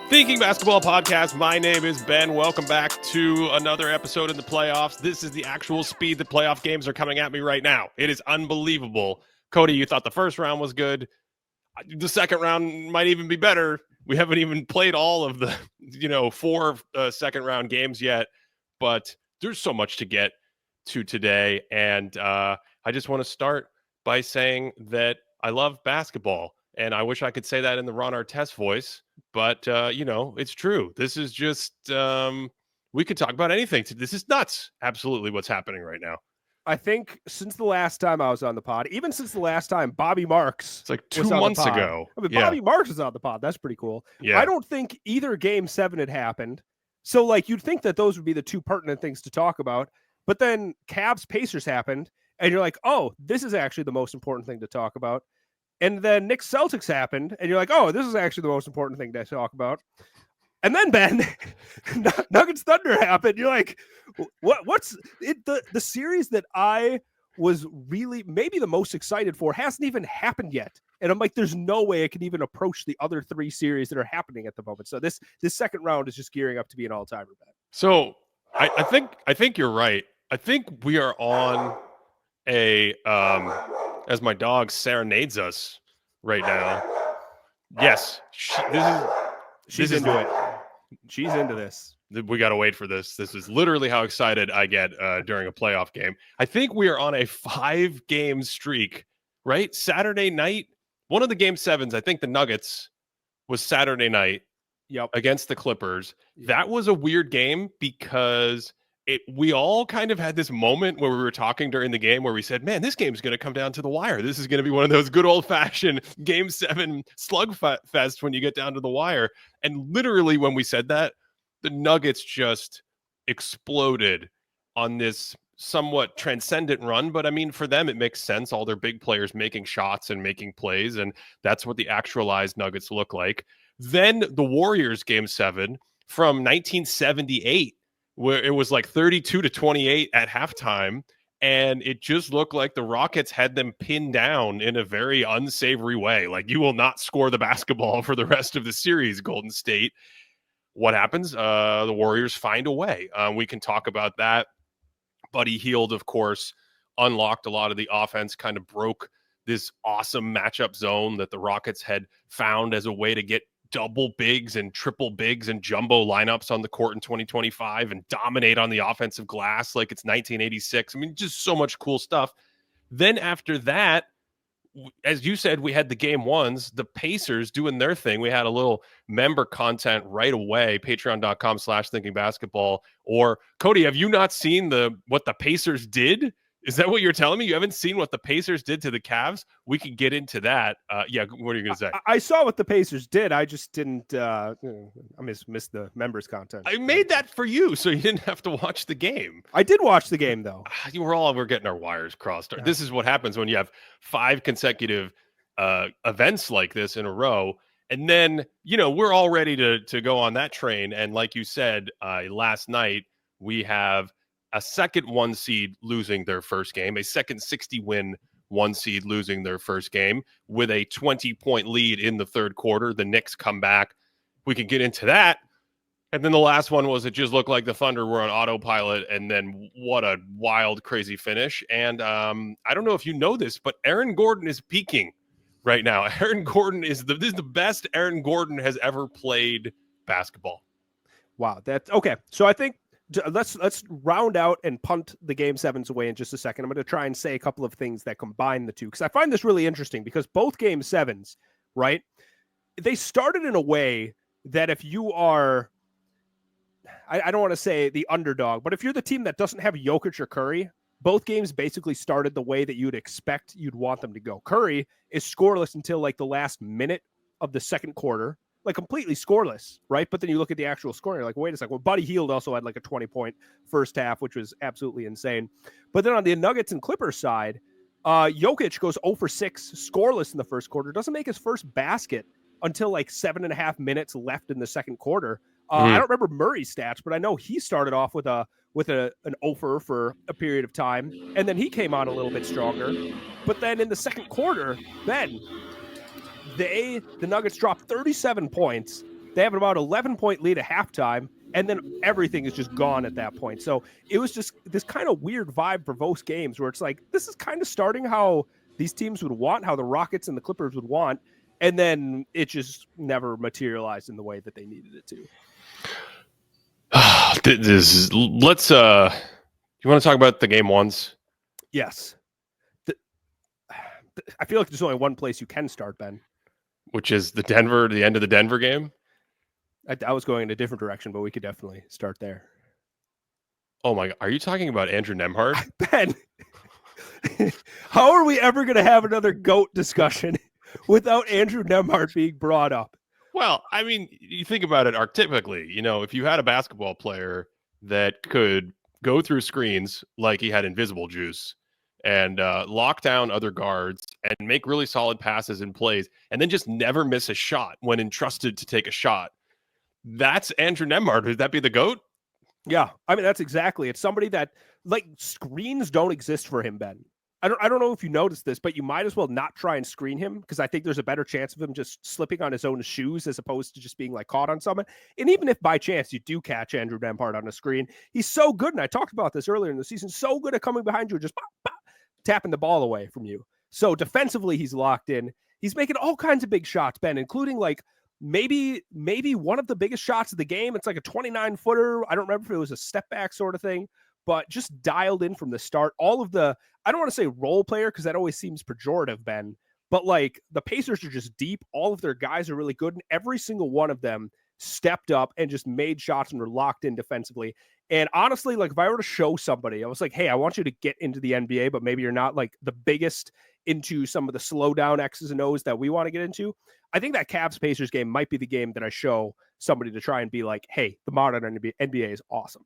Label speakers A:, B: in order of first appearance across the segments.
A: Thinking Basketball Podcast. My name is Ben. Welcome back to another episode in the playoffs. This is the actual speed the playoff games are coming at me right now. It is unbelievable. Cody, you thought the first round was good. The second round might even be better. We haven't even played all of the, four second round games yet, but there's so much to get to today. And I just want to start by saying that I love basketball. And I wish I could say that in the Ron Artest voice, but, it's true. This is just, we could talk about anything. This is nuts. Absolutely what's happening right now.
B: I think since the last time I was on the pod, even since the last time Bobby Marks,
A: it's like 2 months ago.
B: I mean, Bobby Marks was on the pod. That's pretty cool.
A: Yeah.
B: I don't think either game 7 had happened. So, like, you'd think that those would be the two pertinent things to talk about. But then Cavs Pacers happened, and you're like, oh, this is actually the most important thing to talk about. And then Knicks Celtics happened, and you're like, oh, this is actually the most important thing to talk about. And then, Ben, Nuggets Thunder happened. You're like, what's it? The series that I was really maybe the most excited for hasn't even happened yet. And I'm like, there's no way I can even approach the other 3 series that are happening at the moment. So this second round is just gearing up to be an all-timer, Ben.
A: So I think you're right. I think we are on a as my dog serenades us right now. Yes,
B: she's into it. She's into this.
A: We got to wait for this. This is literally how excited I get during a playoff game. I think we are on a 5-game streak, right? Saturday night, one of the game 7s, I think the Nuggets was Saturday night against the Clippers. Yep. That was a weird game because we all kind of had this moment where we were talking during the game where we said, man, this game's going to come down to the wire. This is going to be one of those good old-fashioned game 7 slugfest when you get down to the wire. And literally when we said that, the Nuggets just exploded on this somewhat transcendent run. But I mean, for them, it makes sense. All their big players making shots and making plays. And that's what the actualized Nuggets look like. Then the Warriors game 7 from 1978, where it was like 32-28 at halftime. And it just looked like the Rockets had them pinned down in a very unsavory way. Like, you will not score the basketball for the rest of the series, Golden State. What happens? The Warriors find a way. We can talk about that. Buddy Hield, of course, unlocked a lot of the offense, kind of broke this awesome matchup zone that the Rockets had found as a way to get double bigs and triple bigs and jumbo lineups on the court in 2025 and dominate on the offensive glass like it's 1986. I mean, just so much cool stuff. Then after that, as you said, we had the game 1s, the Pacers doing their thing. We had a little member content right away, patreon.com/thinkingbasketball. Or Cody, have you not seen what the Pacers did? Is that what you're telling me? You haven't seen what the Pacers did to the Cavs? We could get into that. What are you going to say?
B: I saw what the Pacers did. I just didn't. I missed the members content.
A: I made that for you, so you didn't have to watch the game.
B: I did watch the game, though.
A: We're getting our wires crossed. Yeah. This is what happens when you have 5 consecutive events like this in a row. And then, we're all ready to go on that train. And like you said, last night, we have a second 1 seed losing their first game, a second 60-win 1 seed losing their first game with a 20-point lead in the third quarter. The Knicks come back. We can get into that. And then the last one was it just looked like the Thunder were on autopilot, and then what a wild, crazy finish. And I don't know if you know this, but Aaron Gordon is peaking right now. Aaron Gordon this is the best Aaron Gordon has ever played basketball.
B: Wow, that's okay. So I think let's round out and punt the game 7s away in just a second. I'm going to try and say a couple of things that combine the two, because I find this really interesting, because both game 7s, right, they started in a way that if you are, I don't want to say the underdog, but if you're the team that doesn't have Jokic or Curry, both games basically started the way that you'd expect you'd want them to go. Curry is scoreless until like the last minute of the second quarter. Like completely scoreless, right? But then you look at the actual score, and you're like, wait a second. Well, Buddy Hield also had like a 20-point first half, which was absolutely insane. But then on the Nuggets and Clippers side, Jokic goes 0 for 6, scoreless in the first quarter, doesn't make his first basket until like 7.5 minutes left in the second quarter. I don't remember Murray's stats, but I know he started off with an offer for a period of time, and then he came on a little bit stronger. But then in the second quarter, the Nuggets dropped 37 points, They have about 11-point lead at halftime, and then everything is just gone at that point. So it was just this kind of weird vibe for both games where it's like, this is kind of starting how these teams would want, how the Rockets and the Clippers would want, and then it just never materialized in the way that they needed it to.
A: Let's you want to talk about the game ones?
B: Yes. I feel like there's only one place you can start, Ben.
A: Which is the end of the Denver game?
B: I was going in a different direction, but we could definitely start there.
A: Oh my, are you talking about Andrew Nembhard?
B: Ben, how are we ever going to have another GOAT discussion without Andrew Nembhard being brought up?
A: Well, I mean, you think about it archetypically, if you had a basketball player that could go through screens like he had invisible juice and lock down other guards and make really solid passes and plays and then just never miss a shot when entrusted to take a shot, that's Andrew Nembhard. Would that be the GOAT?
B: Yeah, I mean, that's exactly. It's somebody that, like, screens don't exist for him, Ben. I don't know if you noticed this, but you might as well not try and screen him because I think there's a better chance of him just slipping on his own shoes as opposed to just being like caught on someone. And even if by chance you do catch Andrew Nembhard on a screen, he's so good. And I talked about this earlier in the season, so good at coming behind you and just pop, pop, tapping the ball away from you. So defensively, he's locked in. He's making all kinds of big shots, Ben, including like maybe one of the biggest shots of the game. It's like a 29-footer. I don't remember if it was a step back sort of thing, but just dialed in from the start. All of the, I don't want to say role player because that always seems pejorative, Ben, but like the Pacers are just deep. All of their guys are really good, and every single one of them stepped up and just made shots and were locked in defensively. And honestly, like if I were to show somebody, I was like, hey, I want you to get into the NBA, but maybe you're not like the biggest into some of the slow down X's and O's that we want to get into. I think that Cavs Pacers game might be the game that I show somebody to try and be like, hey, the modern NBA is awesome.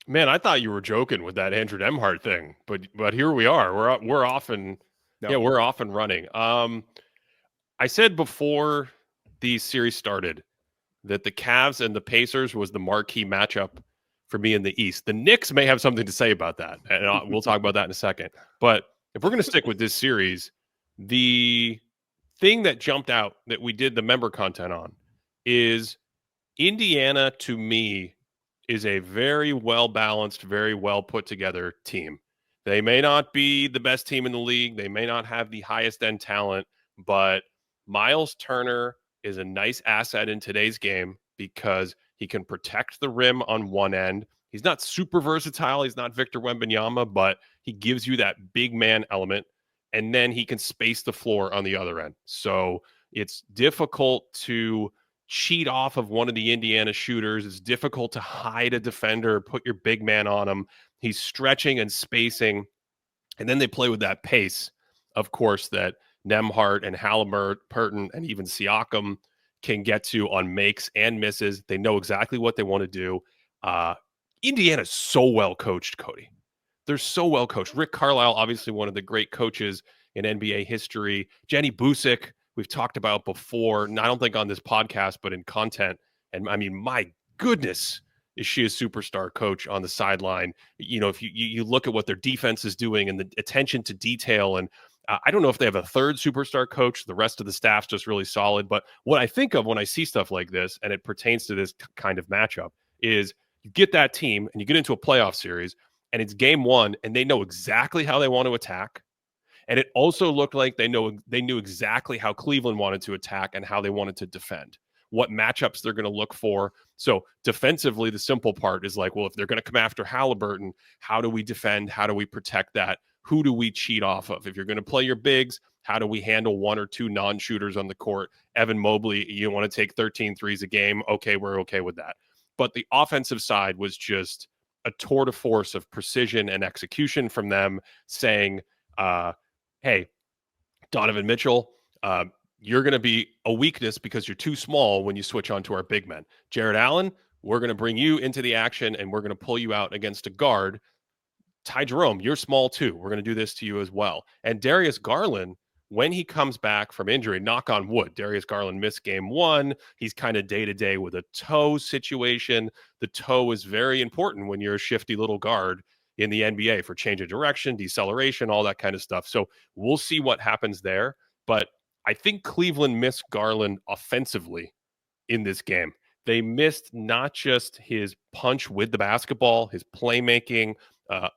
A: Man, I thought you were joking with that Andrew Nembhard thing, but here we are. We're off and we're off and running. I said before the series started that the Cavs and the Pacers was the marquee matchup for me in the East. The Knicks may have something to say about that, and we'll talk about that in a second. But if we're going to stick with this series, the thing that jumped out that we did the member content on is Indiana, to me, is a very well-balanced, very well put-together team. They may not be the best team in the league. They may not have the highest-end talent, but Miles Turner is a nice asset in today's game because he can protect the rim on one end. He's not super versatile. He's not Victor Wembanyama, but he gives you that big man element, and then he can space the floor on the other end. So it's difficult to cheat off of one of the Indiana shooters. It's difficult to hide a defender, put your big man on him. He's stretching and spacing, and then they play with that pace, of course, that Nembhard and Halliburton and even Siakam can get to on makes and misses. They know exactly what they want to do. Indiana's so well coached, Cody. They're so well coached. Rick Carlisle, obviously one of the great coaches in NBA history. Jenny Busick, we've talked about before, and I don't think on this podcast, but in content. And I mean, my goodness, is she a superstar coach on the sideline? If you look at what their defense is doing and the attention to detail, and I don't know if they have a third superstar coach. The rest of the staff's just really solid. But what I think of when I see stuff like this, and it pertains to this kind of matchup, is you get that team and you get into a playoff series, and it's game one, and they know exactly how they want to attack. And it also looked like they knew exactly how Cleveland wanted to attack and how they wanted to defend, what matchups they're going to look for. So defensively, the simple part is like, well, if they're going to come after Halliburton, how do we defend? How do we protect that? Who do we cheat off of? If you're going to play your bigs, how do we handle one or two non-shooters on the court? Evan Mobley, you want to take 13 threes a game? Okay, we're okay with that. But the offensive side was just a tour de force of precision and execution from them, saying, hey, Donovan Mitchell, you're going to be a weakness because you're too small when you switch on to our big men. Jared Allen, we're going to bring you into the action and we're going to pull you out against a guard. Ty Jerome, you're small too. We're going to do this to you as well. And Darius Garland, when he comes back from injury, knock on wood, Darius Garland missed game one. He's kind of day-to-day with a toe situation. The toe is very important when you're a shifty little guard in the NBA for change of direction, deceleration, all that kind of stuff. So we'll see what happens there. But I think Cleveland missed Garland offensively in this game. they missed not just his punch with the basketball, his playmaking,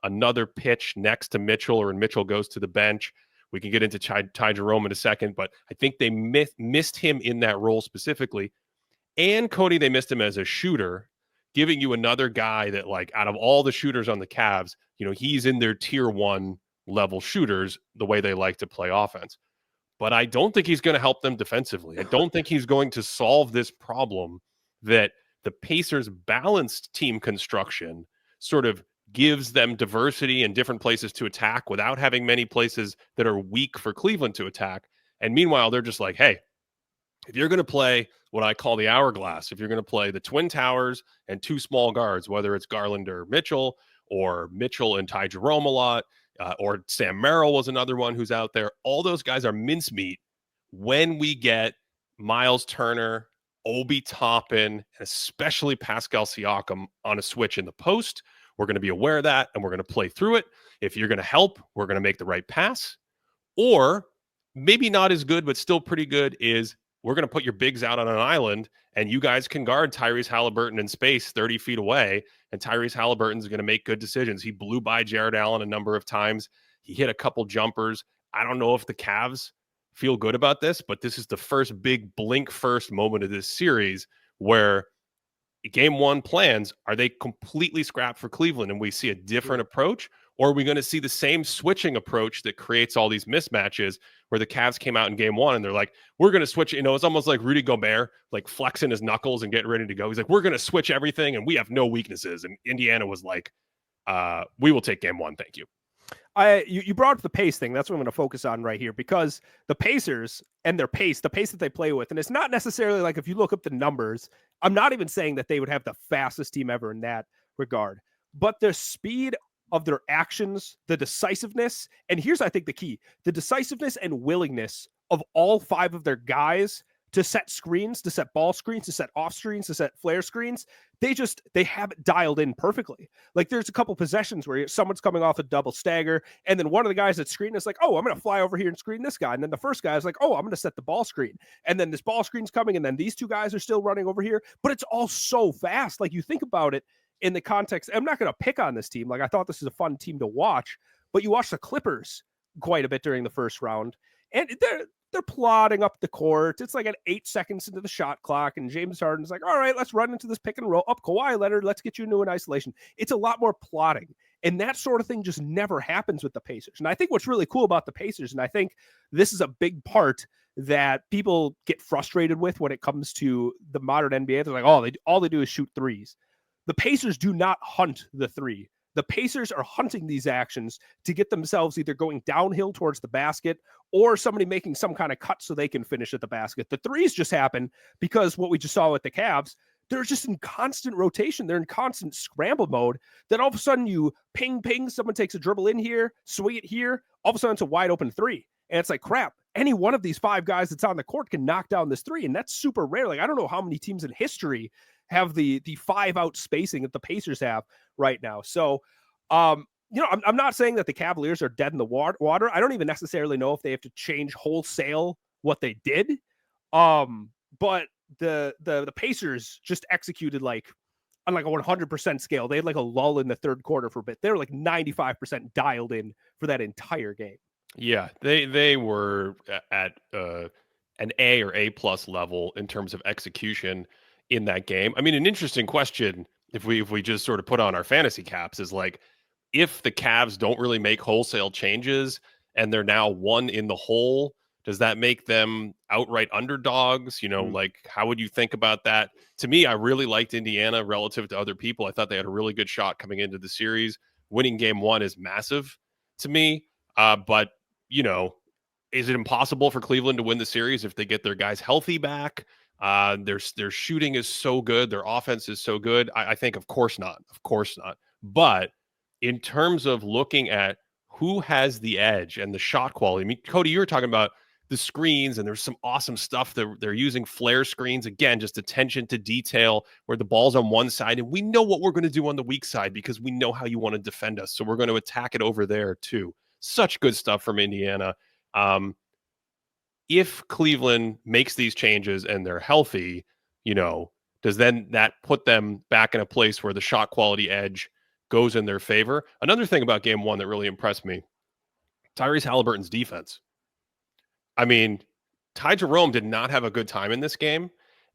A: another pitch next to Mitchell, or when Mitchell goes to the bench. We can get into Ty Jerome in a second, but I think they missed him in that role specifically. And Cody, they missed him as a shooter, giving you another guy that, like, out of all the shooters on the Cavs, he's in their tier 1 level shooters, the way they like to play offense. But I don't think he's going to help them defensively. I don't think he's going to solve this problem that the Pacers' balanced team construction sort of gives them diversity and different places to attack without having many places that are weak for Cleveland to attack. And meanwhile, they're just like, hey, if you're going to play what I call the hourglass, if you're going to play the Twin Towers and 2 small guards, whether it's Garland or Mitchell and Ty Jerome a lot, or Sam Merrill was another one who's out there, all those guys are mincemeat when we get Miles Turner, Obi Toppin, and especially Pascal Siakam on a switch in the post. We're going to be aware of that, and we're going to play through it. If you're going to help, we're going to make the right pass. Or maybe not as good, but still pretty good, is we're going to put your bigs out on an island, and you guys can guard Tyrese Halliburton in space 30 feet away, and Tyrese Halliburton's going to make good decisions. He blew by Jared Allen a number of times. He hit a couple jumpers. I don't know if the Cavs feel good about this, but this is the first big blink first moment of this series where game 1 plans, are they completely scrapped for Cleveland and we see a different approach? Or are we going to see the same switching approach that creates all these mismatches where the Cavs came out in game 1 and they're like, we're going to switch. It's almost like Rudy Gobert, like flexing his knuckles and getting ready to go. He's like, we're going to switch everything and we have no weaknesses. And Indiana was like, we will take game 1. Thank you.
B: You brought up the pace thing. That's what I'm going to focus on right here, because the Pacers and their pace, the pace that they play with, and it's not necessarily like, if you look up the numbers, I'm not even saying that they would have the fastest team ever in that regard, but the speed of their actions, the decisiveness, and here's, I think, the key, the decisiveness and willingness of all 5 of their guys to set screens, to set ball screens, to set off screens, to set flare screens. They have it dialed in perfectly. Like, there's a couple possessions where someone's coming off a double stagger, and then one of the guys that screen is like, oh, I'm going to fly over here and screen this guy. And then the first guy is like, oh, I'm going to set the ball screen. And then this ball screen's coming, and then these 2 guys are still running over here. But it's all so fast. Like, you think about it in the context, I'm not going to pick on this team. Like, I thought this is a fun team to watch, but you watch the Clippers quite a bit during the first round, and they're plodding up the court. It's like at 8 seconds into the shot clock, and James Harden's like, all right, let's run into this pick and roll. Up, Kawhi Leonard, let's get you into an isolation. It's a lot more plodding, and that sort of thing just never happens with the Pacers. And I think what's really cool about the Pacers, and I think this is a big part that people get frustrated with when it comes to the modern NBA. They're like, oh, all they do is shoot threes. The Pacers do not hunt the three. The Pacers are hunting these actions to get themselves either going downhill towards the basket or somebody making some kind of cut so they can finish at the basket. The threes just happen because what we just saw with the Cavs, they're just in constant rotation. They're in constant scramble mode. Then all of a sudden you ping, someone takes a dribble in here, swing it here. All of a sudden it's a wide open 3. And it's like, crap, any one of these 5 guys that's on the court can knock down this 3. And that's super rare. Like, I don't know how many teams in history have the 5 out spacing that the Pacers have right now. So, I'm not saying that the Cavaliers are dead in the water. I don't even necessarily know if they have to change wholesale what they did. But the Pacers just executed like on like a 100% scale. They had like a lull in the third quarter for a bit. They were like 95% dialed in for that entire game.
A: Yeah, they were at an A or A plus level in terms of execution in that game. I mean, an interesting question, if we just sort of put on our fantasy caps, is like, if the Cavs don't really make wholesale changes and they're now 1 in the hole, does that make them outright underdogs? Like, how would you think about that? To me, I really liked Indiana relative to other people. I thought they had a really good shot coming into the series. Winning game 1 is massive to me. But is it impossible for Cleveland to win the series if they get their guys healthy back? Their shooting is so good. Their offense is so good. I think, of course not. Of course not. But in terms of looking at who has the edge and the shot quality, I mean, Cody, you were talking about the screens, and there's some awesome stuff that they're using flare screens. Again, just attention to detail where the ball's on one side, and we know what we're going to do on the weak side because we know how you want to defend us. So we're going to attack it over there too. Such good stuff from Indiana. If Cleveland makes these changes and they're healthy, does then that put them back in a place where the shot quality edge goes in their favor? Another thing about game one that really impressed me, Tyrese Halliburton's defense. I mean, Ty Jerome did not have a good time in this game.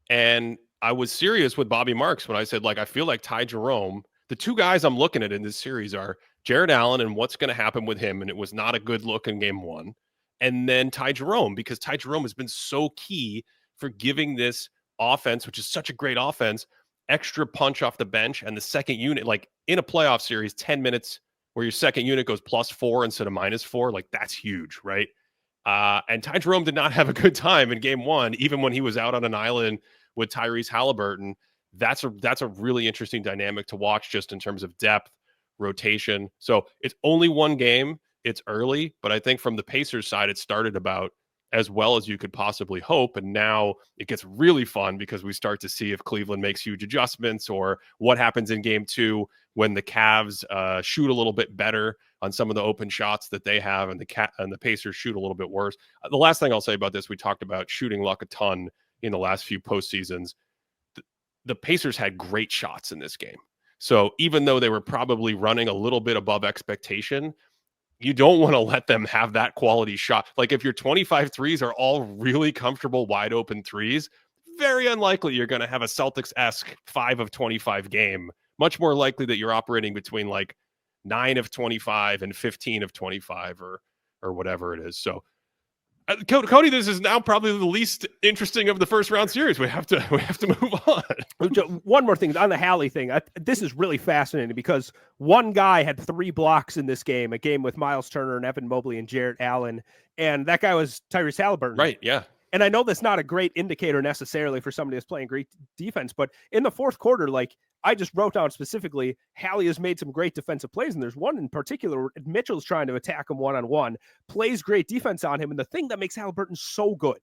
A: And I was serious with Bobby Marks when I said, like, I feel like Ty Jerome, the two guys I'm looking at in this series are Jared Allen and what's going to happen with him. And it was not a good look in game one. And then Ty Jerome, because Ty Jerome has been so key for giving this offense, which is such a great offense, extra punch off the bench. And the second unit, like in a playoff series, 10 minutes where your second unit goes +4 instead of -4, like that's huge, right? And Ty Jerome did not have a good time in game one, even when he was out on an island with Tyrese Halliburton. That's a really interesting dynamic to watch just in terms of depth, rotation. So it's only one game. It's early, but I think from the Pacers side, it started about as well as you could possibly hope. And now it gets really fun because we start to see if Cleveland makes huge adjustments or what happens in game two when the Cavs shoot a little bit better on some of the open shots that they have, and the Pacers shoot a little bit worse. The last thing I'll say about this, we talked about shooting luck a ton in the last few postseasons. The Pacers had great shots in this game. So even though they were probably running a little bit above expectation, you don't want to let them have that quality shot. Like if your 25 threes are all really comfortable, wide open threes, very unlikely you're going to have a Celtics-esque 5 of 25 game. Much more likely that you're operating between like 9 of 25 and 15 of 25 or whatever it is. So Cody, this is now probably the least interesting of the first round series. We have to move on.
B: One more thing on the Hallie thing. This is really fascinating because one guy had 3 blocks in this game, a game with Miles Turner and Evan Mobley and Jarrett Allen. And that guy was Tyrese Halliburton.
A: Right. Yeah.
B: And I know that's not a great indicator necessarily for somebody that's playing great defense, but in the fourth quarter, like I just wrote down specifically, Hallie has made some great defensive plays. And there's one in particular, Mitchell's trying to attack him one-on-one, plays great defense on him. And the thing that makes Halliburton so good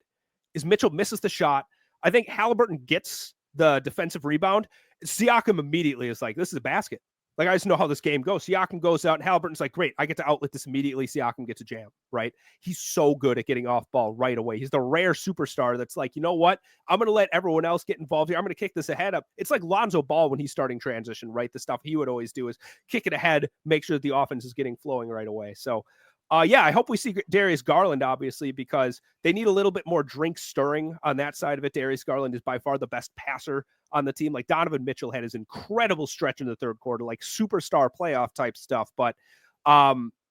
B: is Mitchell misses the shot. I think Halliburton gets the defensive rebound. Siakam immediately is like, this is a basket. Like, I just know how this game goes. Siakam goes out, and Halliburton's like, great, I get to outlet this immediately. Siakam gets a jam, right? He's so good at getting off ball right away. He's the rare superstar that's like, you know what? I'm going to let everyone else get involved here. I'm going to kick this ahead up. It's like Lonzo Ball when he's starting transition, right? The stuff he would always do is kick it ahead, make sure that the offense is getting flowing right away. So, yeah, I hope we see Darius Garland, obviously, because they need a little bit more drink stirring on that side of it. Darius Garland is by far the best passer on the team. Like Donovan Mitchell had his incredible stretch in the third quarter, like superstar playoff type stuff. But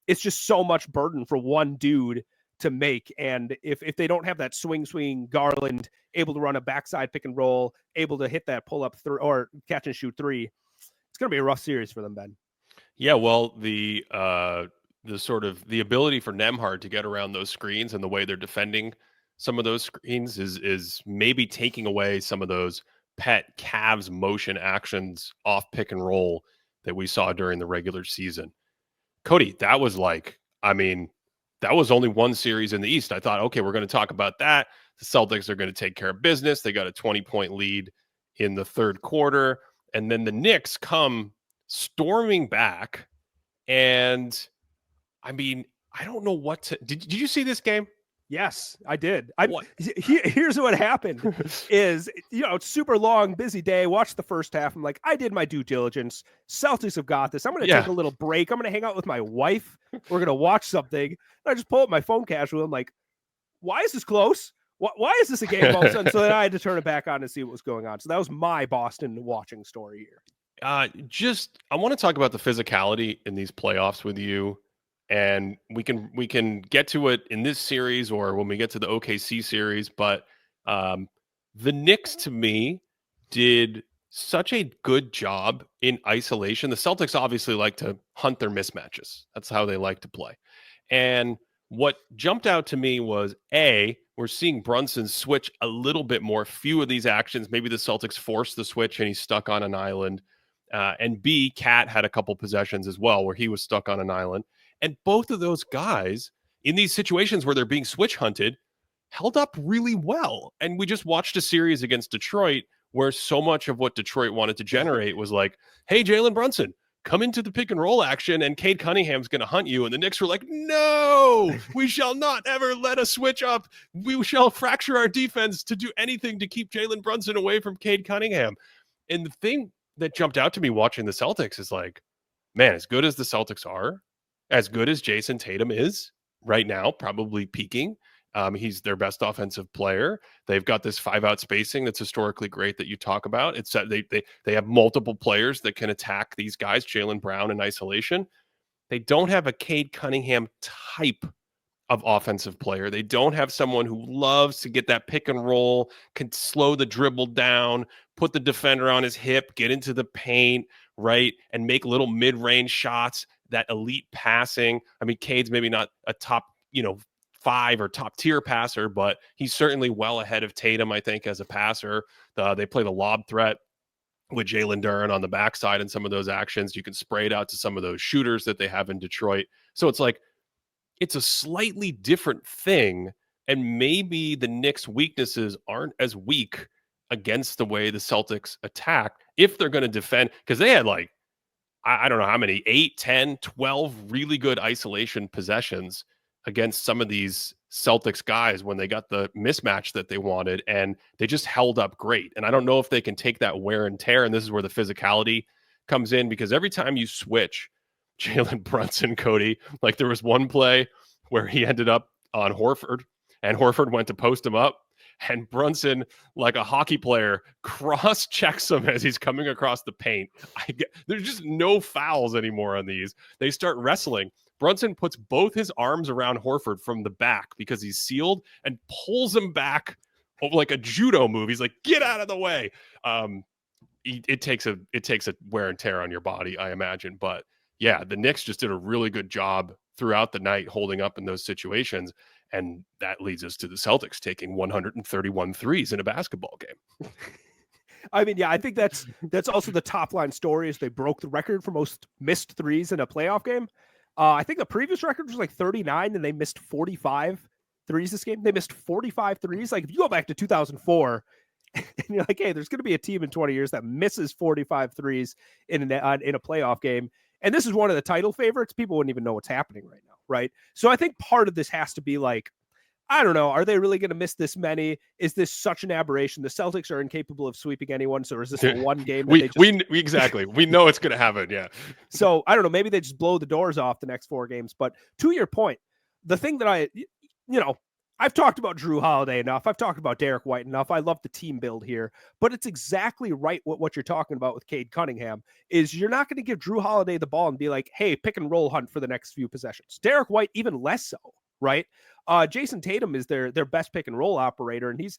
B: it's just so much burden for one dude to make. And if they don't have that swing Garland, able to run a backside pick and roll, able to hit that pull up or catch and shoot three, it's going to be a rough series for them, Ben.
A: Yeah, well, the sort of the ability for Nembhard to get around those screens and the way they're defending some of those screens is maybe taking away some of those pet Cavs motion actions off pick and roll that we saw during the regular season. Cody, that was like, I mean, that was only one series in the East. I thought, okay, we're going to talk about that. The Celtics are going to take care of business. They got a 20-point lead in the third quarter. And then the Knicks come storming back. And I mean, I don't know what to. Did you see this game?
B: Yes, I did. Here's what happened is, it's super long, busy day. Watch the first half. I'm like, I did my due diligence. Celtics have got this. I'm going to take a little break. I'm going to hang out with my wife. We're going to watch something. And I just pull up my phone casually. I'm like, why is this close? Why is this a game all of a sudden? So then I had to turn it back on and see what was going on. So that was my Boston watching story here.
A: I want to talk about the physicality in these playoffs with you. And we can get to it in this series or when we get to the OKC series. But the Knicks, to me, did such a good job in isolation. The Celtics obviously like to hunt their mismatches. That's how they like to play. And what jumped out to me was, A, we're seeing Brunson switch a little bit more. Few of these actions, maybe the Celtics forced the switch and he's stuck on an island. And B, Cat had a couple possessions as well where he was stuck on an island. And both of those guys in these situations where they're being switch hunted held up really well. And we just watched a series against Detroit where so much of what Detroit wanted to generate was like, hey, Jalen Brunson, come into the pick and roll action and Cade Cunningham's going to hunt you. And the Knicks were like, no, we shall not ever let a switch up. We shall fracture our defense to do anything to keep Jalen Brunson away from Cade Cunningham. And the thing that jumped out to me watching the Celtics is like, man, as good as the Celtics are, as good as Jason Tatum is right now, probably peaking. He's their best offensive player. They've got this 5-out spacing that's historically great that you talk about. It's they have multiple players that can attack these guys, Jaylen Brown in isolation. They don't have a Cade Cunningham type of offensive player. They don't have someone who loves to get that pick and roll, can slow the dribble down, put the defender on his hip, get into the paint, right? And make little mid-range shots, that elite passing. I mean, Cade's maybe not a top, 5 or top tier passer, but he's certainly well ahead of Tatum, I think, as a passer. They play the lob threat with Jalen Duren on the backside and some of those actions. You can spray it out to some of those shooters that they have in Detroit. So it's like, it's a slightly different thing. And maybe the Knicks' weaknesses aren't as weak against the way the Celtics attack if they're going to defend. Because they had like, I don't know how many, 8, 10, 12 really good isolation possessions against some of these Celtics guys when they got the mismatch that they wanted. And they just held up great. And I don't know if they can take that wear and tear. And this is where the physicality comes in, because every time you switch Jalen Brunson, Cody, like there was one play where he ended up on Horford and Horford went to post him up, and Brunson, like a hockey player, cross checks him as he's coming across the paint. There's just no fouls anymore on these. They start wrestling. Brunson puts both his arms around Horford from the back because he's sealed and pulls him back like a judo move. He's like, get out of the way. It takes a wear and tear on your body, I imagine. But yeah, the Knicks just did a really good job throughout the night holding up in those situations. And that leads us to the Celtics taking 131 threes in a basketball game.
B: I mean, yeah, I think that's also the top line story is they broke the record for most missed threes in a playoff game. I think the previous record was like 39 and they missed 45 threes this game. They missed 45 threes. Like if you go back to 2004 and you're like, hey, there's going to be a team in 20 years that misses 45 threes in a playoff game. And this is one of the title favorites. People wouldn't even know what's happening right now, right? So I think part of this has to be like, I don't know, are they really going to miss this many? Is this such an aberration? The Celtics are incapable of sweeping anyone, so is this a one game?
A: We exactly. We know it's going to happen, yeah.
B: So I don't know, maybe they just blow the doors off the next 4 games. But to your point, the thing that I've talked about Drew Holiday enough. I've talked about Derek White enough. I love the team build here, but it's exactly right what you're talking about with Cade Cunningham is you're not going to give Drew Holiday the ball and be like, hey, pick and roll hunt for the next few possessions. Derek White, even less so, right? Jason Tatum is their best pick and roll operator. And he's,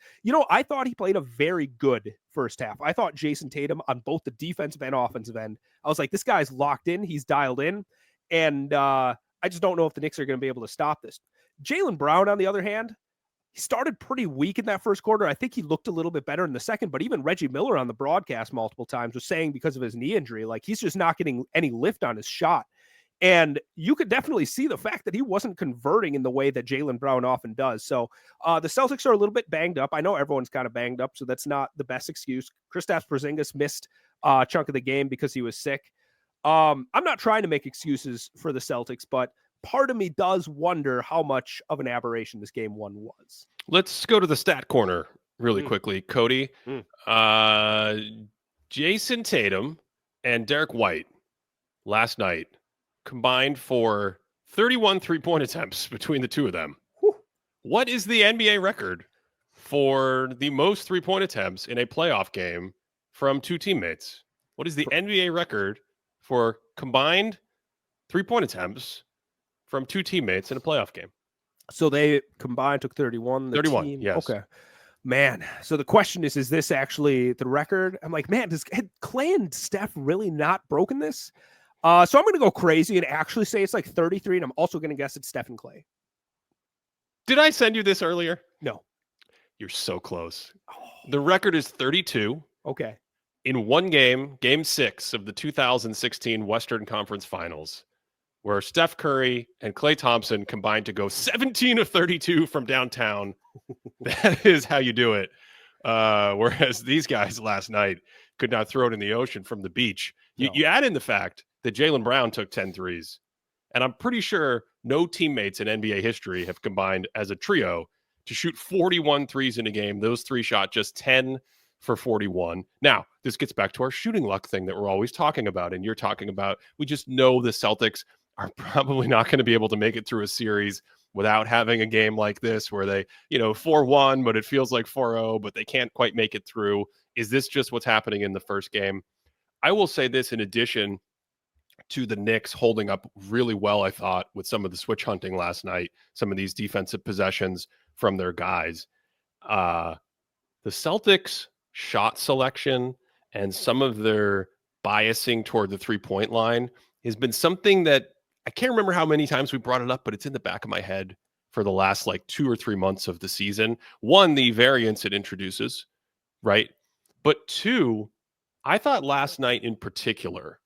B: I thought he played a very good first half. I thought Jason Tatum on both the defensive and offensive end, I was like, this guy's locked in. He's dialed in. And I just don't know if the Knicks are going to be able to stop this. Jaylen Brown, on the other hand, he started pretty weak in that first quarter. I think he looked a little bit better in the second, but even Reggie Miller on the broadcast multiple times was saying because of his knee injury, like he's just not getting any lift on his shot. And you could definitely see the fact that he wasn't converting in the way that Jaylen Brown often does. So the Celtics are a little bit banged up. I know everyone's kind of banged up, so that's not the best excuse. Kristaps Porzingis missed a chunk of the game because he was sick. I'm not trying to make excuses for the Celtics, but part of me does wonder how much of an aberration this game one was.
A: Let's go to the stat corner really quickly. Cody, Jason Tatum and Derek White last night combined for 31 3-point attempts between the two of them.
B: Whew.
A: What is the NBA record for the most 3-point attempts in a playoff game from two teammates? What is the NBA record for combined 3-point attempts from two teammates in a playoff game?
B: So they combined took 31.
A: 31,
B: team,
A: yes.
B: Okay. Man, so the question is this actually the record? I'm like, man, had Clay and Steph really not broken this? So I'm going to go crazy and actually say it's like 33, and I'm also going to guess it's Steph and Clay.
A: Did I send you this earlier?
B: No.
A: You're so close. The record is 32.
B: Okay.
A: In one game, Game 6 of the 2016 Western Conference Finals, where Steph Curry and Klay Thompson combined to go 17 of 32 from downtown. That is how you do it. Whereas these guys last night could not throw it in the ocean from the beach. You add in the fact that Jaylen Brown took 10 threes. And I'm pretty sure no teammates in NBA history have combined as a trio to shoot 41 threes in a game. Those three shot just 10 for 41. Now, this gets back to our shooting luck thing that we're always talking about. And you're talking about, we just know the Celtics are probably not going to be able to make it through a series without having a game like this where they, 4-1, but it feels like 4-0, but they can't quite make it through. Is this just what's happening in the first game? I will say this in addition to the Knicks holding up really well, I thought, with some of the switch hunting last night, some of these defensive possessions from their guys. The Celtics shot selection and some of their biasing toward the 3-point line has been something that I can't remember how many times we brought it up, but it's in the back of my head for the last 2 or 3 months of the season. One, the variance it introduces, right? But two, I thought last night in particular,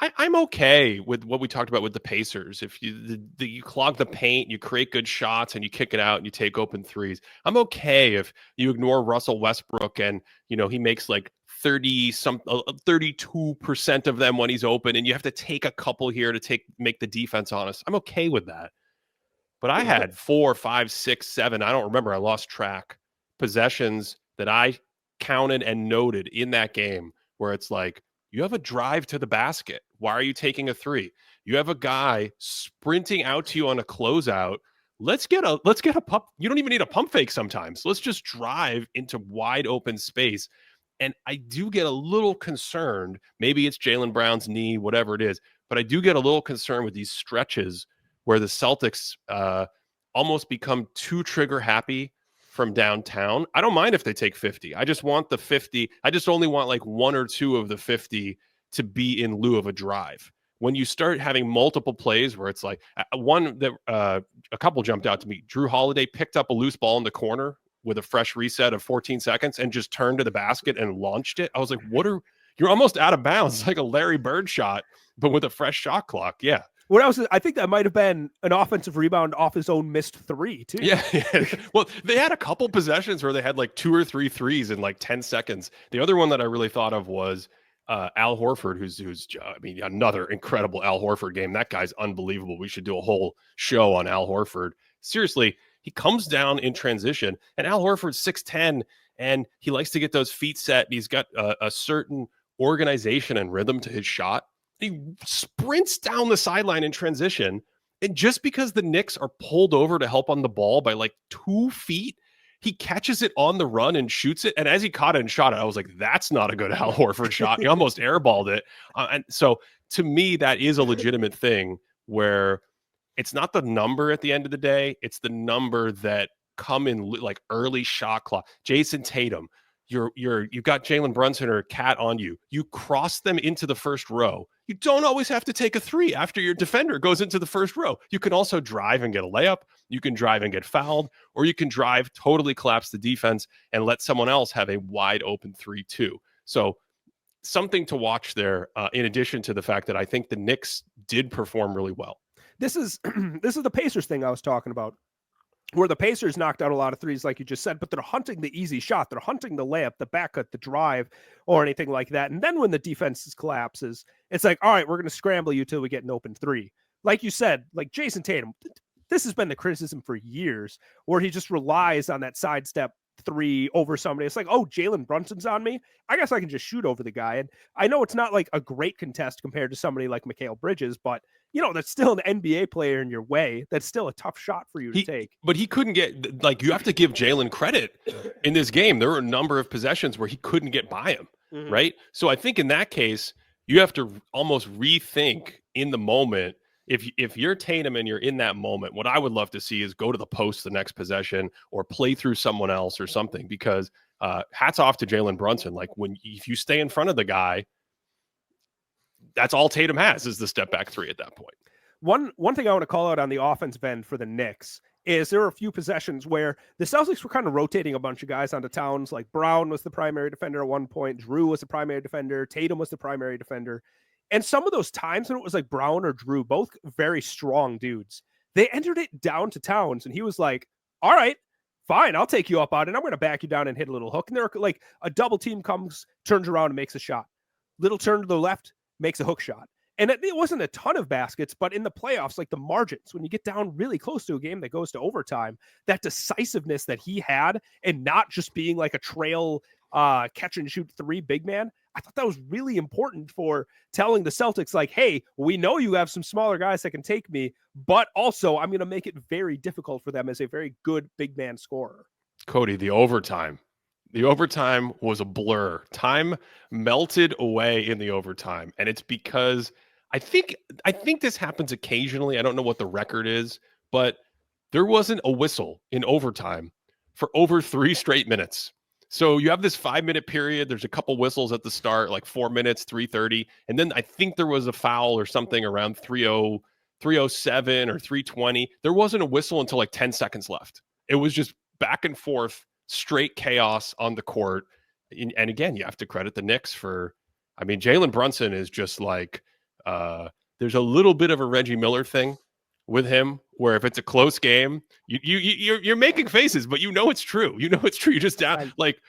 A: I'm okay with what we talked about with the Pacers. If you clog the paint, you create good shots, and you kick it out, and you take open threes. I'm okay if you ignore Russell Westbrook and he makes 32% of them when he's open, and you have to take a couple here to make the defense honest. I'm okay with that. But I had 4, 5, 6, 7. I don't remember. I lost track. Possessions that I counted and noted in that game where it's you have a drive to the basket. Why are you taking a three? You have a guy sprinting out to you on a closeout. Let's get a pump. You don't even need a pump fake sometimes. Let's just drive into wide open space. And I do get a little concerned. Maybe it's Jaylen Brown's knee, whatever it is. But I do get a little concerned with these stretches where the Celtics almost become too trigger happy from downtown. I don't mind if they take 50. I just want the 50. I just only want 1 or 2 of the 50 to be in lieu of a drive. When you start having multiple plays where it's one that a couple jumped out to me. Drew Holiday picked up a loose ball in the corner with a fresh reset of 14 seconds and just turned to the basket and launched it. I was like, you're almost out of bounds. It's like a Larry Bird shot, but with a fresh shot clock. Yeah.
B: What else? I think that might have been an offensive rebound off his own missed three, too.
A: Yeah. Well, they had a couple possessions where they had 2 or 3 threes in 10 seconds. The other one that I really thought of was Al Horford, who's another incredible Al Horford game. That guy's unbelievable. We should do a whole show on Al Horford. Seriously, he comes down in transition, and Al Horford's 6'10", and he likes to get those feet set. And he's got a certain organization and rhythm to his shot. He sprints down the sideline in transition. And just because the Knicks are pulled over to help on the ball by 2 feet, he catches it on the run and shoots it. And as he caught it and shot it, I was like, that's not a good Al Horford shot. He almost airballed it. And so to me, that is a legitimate thing where it's not the number at the end of the day. It's the number that come in early shot clock. Jason Tatum, you've got Jalen Brunson or Cat on you. You cross them into the first row. You don't always have to take a three after your defender goes into the first row. You can also drive and get a layup. You can drive and get fouled, or you can drive, totally collapse the defense and let someone else have a wide open 3-2. So something to watch there, in addition to the fact that I think the Knicks did perform really well.
B: This is the Pacers thing I was talking about, where the Pacers knocked out a lot of threes, like you just said, but they're hunting the easy shot. They're hunting the layup, the back cut, the drive, or anything like that. And then when the defense collapses, it's all right, we're going to scramble you till we get an open three. Like you said, Jason Tatum, this has been the criticism for years, where he just relies on that sidestep three over somebody. It's oh, Jalen Brunson's on me. I guess I can just shoot over the guy. And I know it's not a great contest compared to somebody like Mikal Bridges, but that's still an NBA player in your way. That's still a tough shot for you to take.
A: But he couldn't get, you have to give Jalen credit in this game. There were a number of possessions where he couldn't get by him, right? So I think in that case, you have to almost rethink in the moment. If you're Tatum and you're in that moment, what I would love to see is go to the post the next possession or play through someone else or something, because hats off to Jalen Brunson. If you stay in front of the guy, that's all Tatum has is the step back three at that point.
B: One thing I want to call out on the offensive end for the Knicks is there were a few possessions where the Celtics were kind of rotating a bunch of guys onto Towns. Brown was the primary defender at one point. Drew was the primary defender. Tatum was the primary defender. And some of those times when it was Brown or Drew, both very strong dudes, they entered it down to Towns, and he was all right, fine, I'll take you up on it. I'm going to back you down and hit a little hook. And they're a double team comes, turns around and makes a shot. Little turn to the left, makes a hook shot. And it wasn't a ton of baskets, but in the playoffs, the margins, when you get down really close to a game that goes to overtime, that decisiveness that he had, and not just being a trail catch and shoot three big man. I thought that was really important for telling the Celtics, like, hey, we know you have some smaller guys that can take me, but also I'm going to make it very difficult for them as a very good big man scorer.
A: Cody, the overtime. The overtime was a blur. Time melted away in the overtime, and it's because I think this happens occasionally. I don't know what the record is, but there wasn't a whistle in overtime for over 3 straight minutes. So you have this 5-minute period. There's a couple whistles at the start, like 4 minutes, 3:30, and then I think there was a foul or something around 3:0, 3:07 or 3:20. There wasn't a whistle until like 10 seconds left. It was just back and forth, straight chaos on the court. And again, you have to credit the Knicks for, I mean, Jalen Brunson is just like, there's a little bit of a Reggie Miller thing with him, where if it's a close game, you're making faces, but you know it's true. You know it's true. You just down like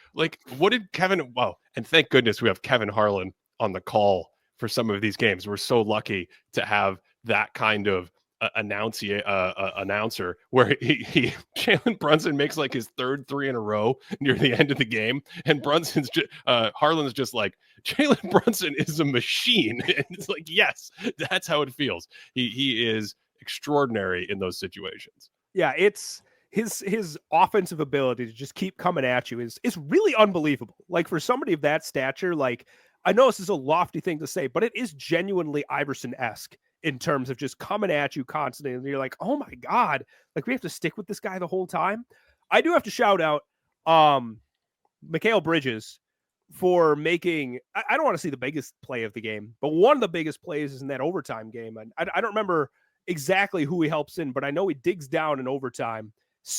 A: what did Kevin? Well, and thank goodness we have Kevin Harlan on the call for some of these games. We're so lucky to have that kind of announcer where he Jalen Brunson makes like his third 3 in a row near the end of the game, and Harlan's just like, Jalen Brunson is a machine. And it's like, yes, that's how it feels. He is extraordinary in those situations.
B: Yeah, it's his offensive ability to just keep coming at you is really unbelievable. Like, for somebody of that stature, like, I know this is a lofty thing to say, but it is genuinely Iverson-esque in terms of just coming at you constantly. And you're like, oh my God, like, we have to stick with this guy the whole time. I do have to shout out Mikal Bridges for making, I don't want to see the biggest play of the game, but one of the biggest plays is in that overtime game. And I don't remember exactly who he helps in, but I know he digs down in overtime.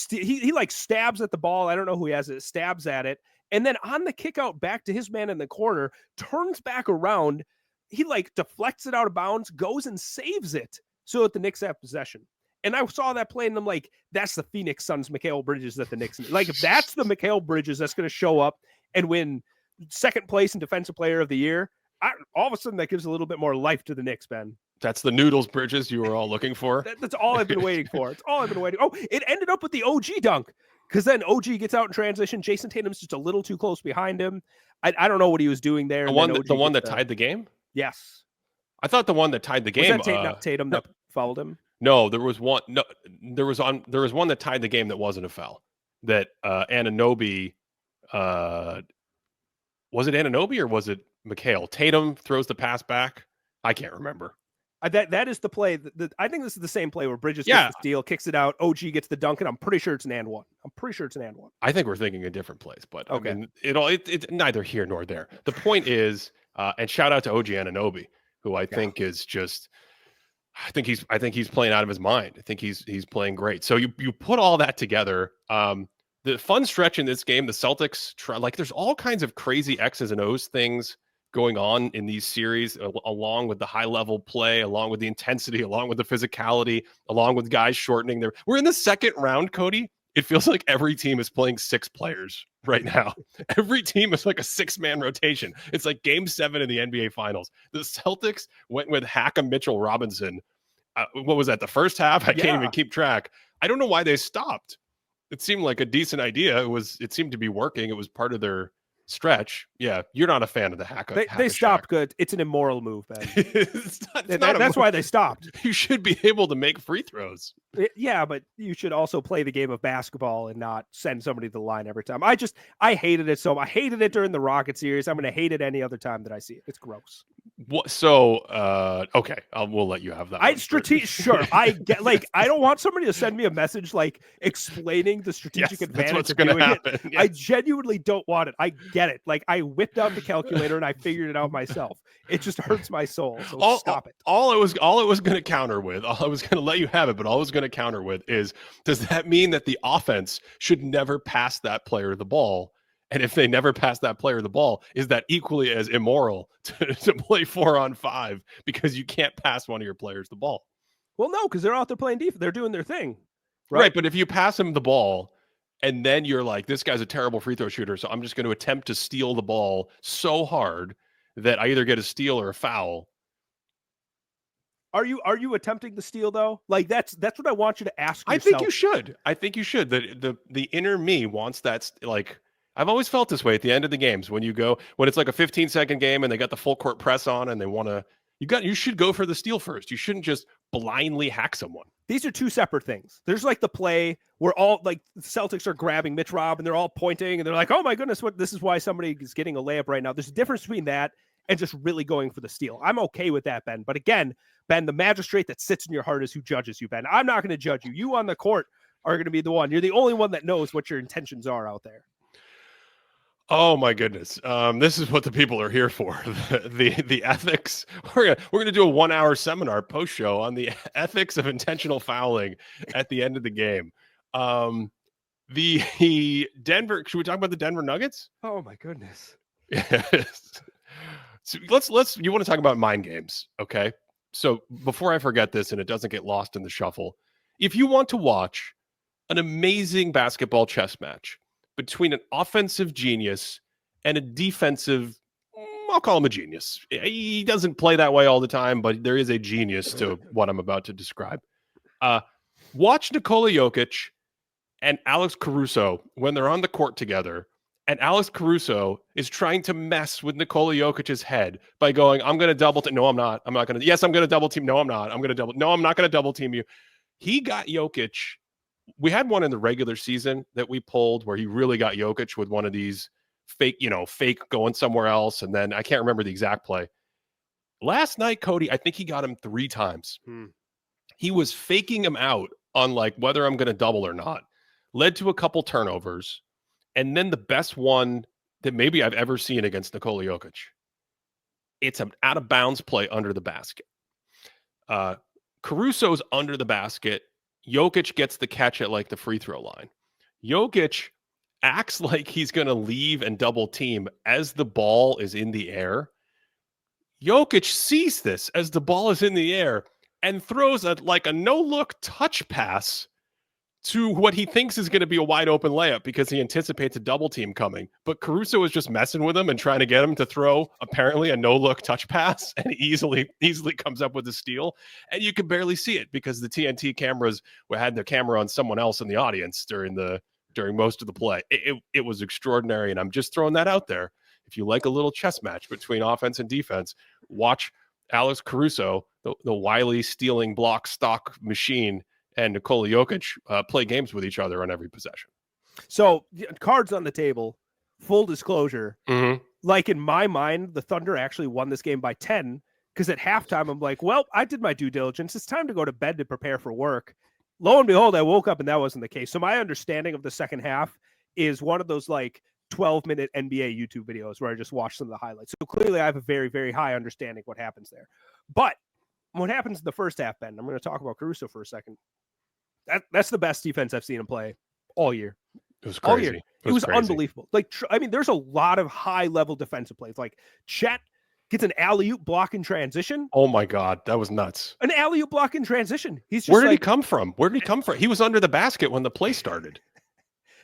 B: He like stabs at the ball. I don't know who he has it, stabs at it. And then on the kick out back to his man in the corner, turns back around. He like deflects it out of bounds, goes and saves it so that the Knicks have possession. And I saw that play and I'm like, that's the Phoenix Suns Mikal Bridges that the Knicks need. Like, if that's the Mikal Bridges that's going to show up and win second place in Defensive Player of the Year, all of a sudden that gives a little bit more life to the Knicks, Ben.
A: That's the Noodles Bridges you were all looking for.
B: That's all I've been waiting for. It's all I've been waiting. Oh, it ended up with the OG dunk, because then OG gets out in transition. Jason Tatum's just a little too close behind him. I don't know what he was doing there.
A: The one that tied the game?
B: Yes.
A: I thought the one that tied the game.
B: Was that Tatum that fouled him?
A: No, there was one. No, there was one that tied the game that wasn't a foul. That Anunoby, was it Anunoby or was it Mikal? Tatum throws the pass back. I can't remember.
B: That is the play. I think this is the same play where Bridges gets the steal, kicks it out, OG gets the dunk, and I'm pretty sure it's an and one. I
A: think we're thinking of different plays, but okay. I mean, it's neither here nor there. The point is, and shout out to OG Anunoby, who I think is just, I think he's playing out of his mind. I think he's playing great. So you put all that together. The fun stretch in this game, the Celtics there's all kinds of crazy X's and O's things going on in these series, along with the high level play, along with the intensity, along with the physicality, along with guys shortening we're in the second round, Cody. It feels like every team is playing 6 players right now. Every team is like a 6-man rotation. It's like game 7 in the NBA finals. The Celtics went with Hackam Mitchell Robinson. What was that? The first half? I can't even keep track. I don't know why they stopped. It seemed like a decent idea. It seemed to be working. It was part of their stretch. Yeah, you're not a fan of the hack.
B: They stopped. Good. It's an immoral move, man.
A: That's
B: why they stopped.
A: You should be able to make free throws.
B: Yeah, but you should also play the game of basketball and not send somebody to the line every time. I hated it so. I hated it during the Rocket series. I'm going to hate it any other time that I see it. It's gross.
A: What? So, okay, we'll let you have that.
B: Sure. I get, like, I don't want somebody to send me a message like explaining the strategic advantage. That's what's going to happen. Yeah. I genuinely don't want it. I get it. Like, I whipped out the calculator and I figured it out myself. It just hurts my soul. So stop it.
A: All it was going to counter with, all I was going to let you have it, but all I was going to counter with is, does that mean that the offense should never pass that player the ball? And if they never pass that player the ball, is that equally as immoral to play 4-on-5 because you can't pass one of your players the ball?
B: Well, no, because they're out there playing defense. They're doing their thing.
A: Right. But if you pass him the ball and then you're like, this guy's a terrible free throw shooter, so I'm just going to attempt to steal the ball so hard that I either get a steal or a foul.
B: Are you attempting the steal though? Like that's what I want you to ask yourself.
A: I think you should. The inner me wants that. Like, I've always felt this way at the end of the games when it's like a 15-second game and they got the full court press on and they want to. You should go for the steal first. You shouldn't just blindly hack someone.
B: These are two separate things. There's like the play where all like the Celtics are grabbing Mitch Robb and they're all pointing and they're like, oh my goodness, this is why somebody is getting a layup right now. There's a difference between that and just really going for the steal. I'm okay with that, Ben. But again, Ben, the magistrate that sits in your heart is who judges you, Ben. I'm not going to judge you. You on the court are going to be the one. You're the only one that knows what your intentions are out there.
A: Oh my goodness. This is what the people are here for. The ethics. We're gonna do a 1-hour seminar post show on the ethics of intentional fouling at the end of the game. The Denver. Should we talk about the Denver Nuggets?
B: Oh my goodness.
A: Yes. So let's. You want to talk about mind games, okay? So before I forget this and it doesn't get lost in the shuffle, if you want to watch an amazing basketball chess match between an offensive genius and a defensive, I'll call him a genius. He doesn't play that way all the time, but there is a genius to what I'm about to describe. Watch Nikola Jokic and Alex Caruso when they're on the court together, and Alex Caruso is trying to mess with Nikola Jokic's head by going, I'm going to double team. No, I'm not. I'm not going to. Yes, I'm going to double team. No, I'm not. I'm going to double. No, I'm not going to double team you. He got Jokic. We had one in the regular season that we pulled where he really got Jokic with one of these fake going somewhere else. And then I can't remember the exact play. Last night, Cody, I think he got him 3 times. He was faking him out on like whether I'm going to double or not. Led to a couple turnovers. And then the best one that maybe I've ever seen against Nikola Jokic. It's an out of bounds play under the basket. Caruso's under the basket. Jokic gets the catch at like the free throw line. Jokic acts like he's going to leave and double team as the ball is in the air. Jokic sees this as the ball is in the air and throws a no-look touch pass to what he thinks is going to be a wide open layup because he anticipates a double team coming. But Caruso is just messing with him and trying to get him to throw apparently a no-look touch pass, and easily comes up with a steal. And you can barely see it because the TNT cameras had the camera on someone else in the audience during most of the play. It was extraordinary, and I'm just throwing that out there. If you like a little chess match between offense and defense, watch Alex Caruso, the wily stealing block stock machine, and Nikola Jokic play games with each other on every possession.
B: So cards on the table, full disclosure,
A: Mm-hmm.
B: like in my mind, the Thunder actually won this game by 10 because at halftime, I'm like, well, I did my due diligence. It's time to go to bed to prepare for work. Lo and behold, I woke up and that wasn't the case. So my understanding of the second half is one of those like 12-minute NBA YouTube videos where I just watch some of the highlights. So clearly I have a very, very high understanding of what happens there. But what happens in the first half, Ben, I'm going to talk about Caruso for a second. That's the best defense I've seen him play all year.
A: It was crazy.
B: All year. It was
A: crazy.
B: Unbelievable. Like, I mean, there's a lot of high-level defensive plays. Like, Chet gets an alley-oop block in transition.
A: Oh, my God. That was nuts.
B: An alley-oop block in transition. He's just
A: Where did he come from? He was under the basket when the play started.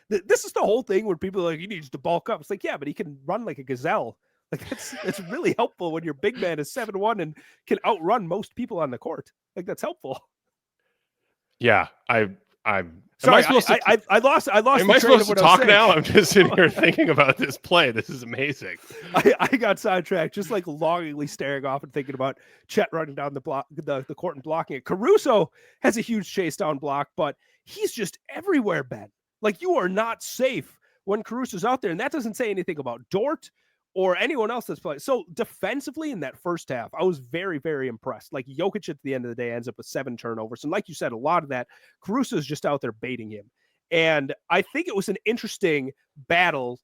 B: This is the whole thing where people are like, he needs to bulk up. It's like, yeah, but he can run like a gazelle. Like, it's really helpful when your big man is 7'1" and can outrun most people on the court. Like, that's helpful.
A: Yeah, I'm.
B: Sorry, I lost.
A: Am I supposed to talk now? I'm just sitting here thinking about this play. This is amazing.
B: I got sidetracked, just like longingly staring off and thinking about Chet running down the court and blocking it. Caruso has a huge chase down block, but he's just everywhere, Ben. Like, you are not safe when Caruso's out there, and that doesn't say anything about Dort or anyone else that's playing. So defensively in that first half, I was very, very impressed. Like, Jokic at the end of the day ends up with 7 turnovers. And like you said, a lot of that, Caruso is just out there baiting him. And I think it was an interesting battle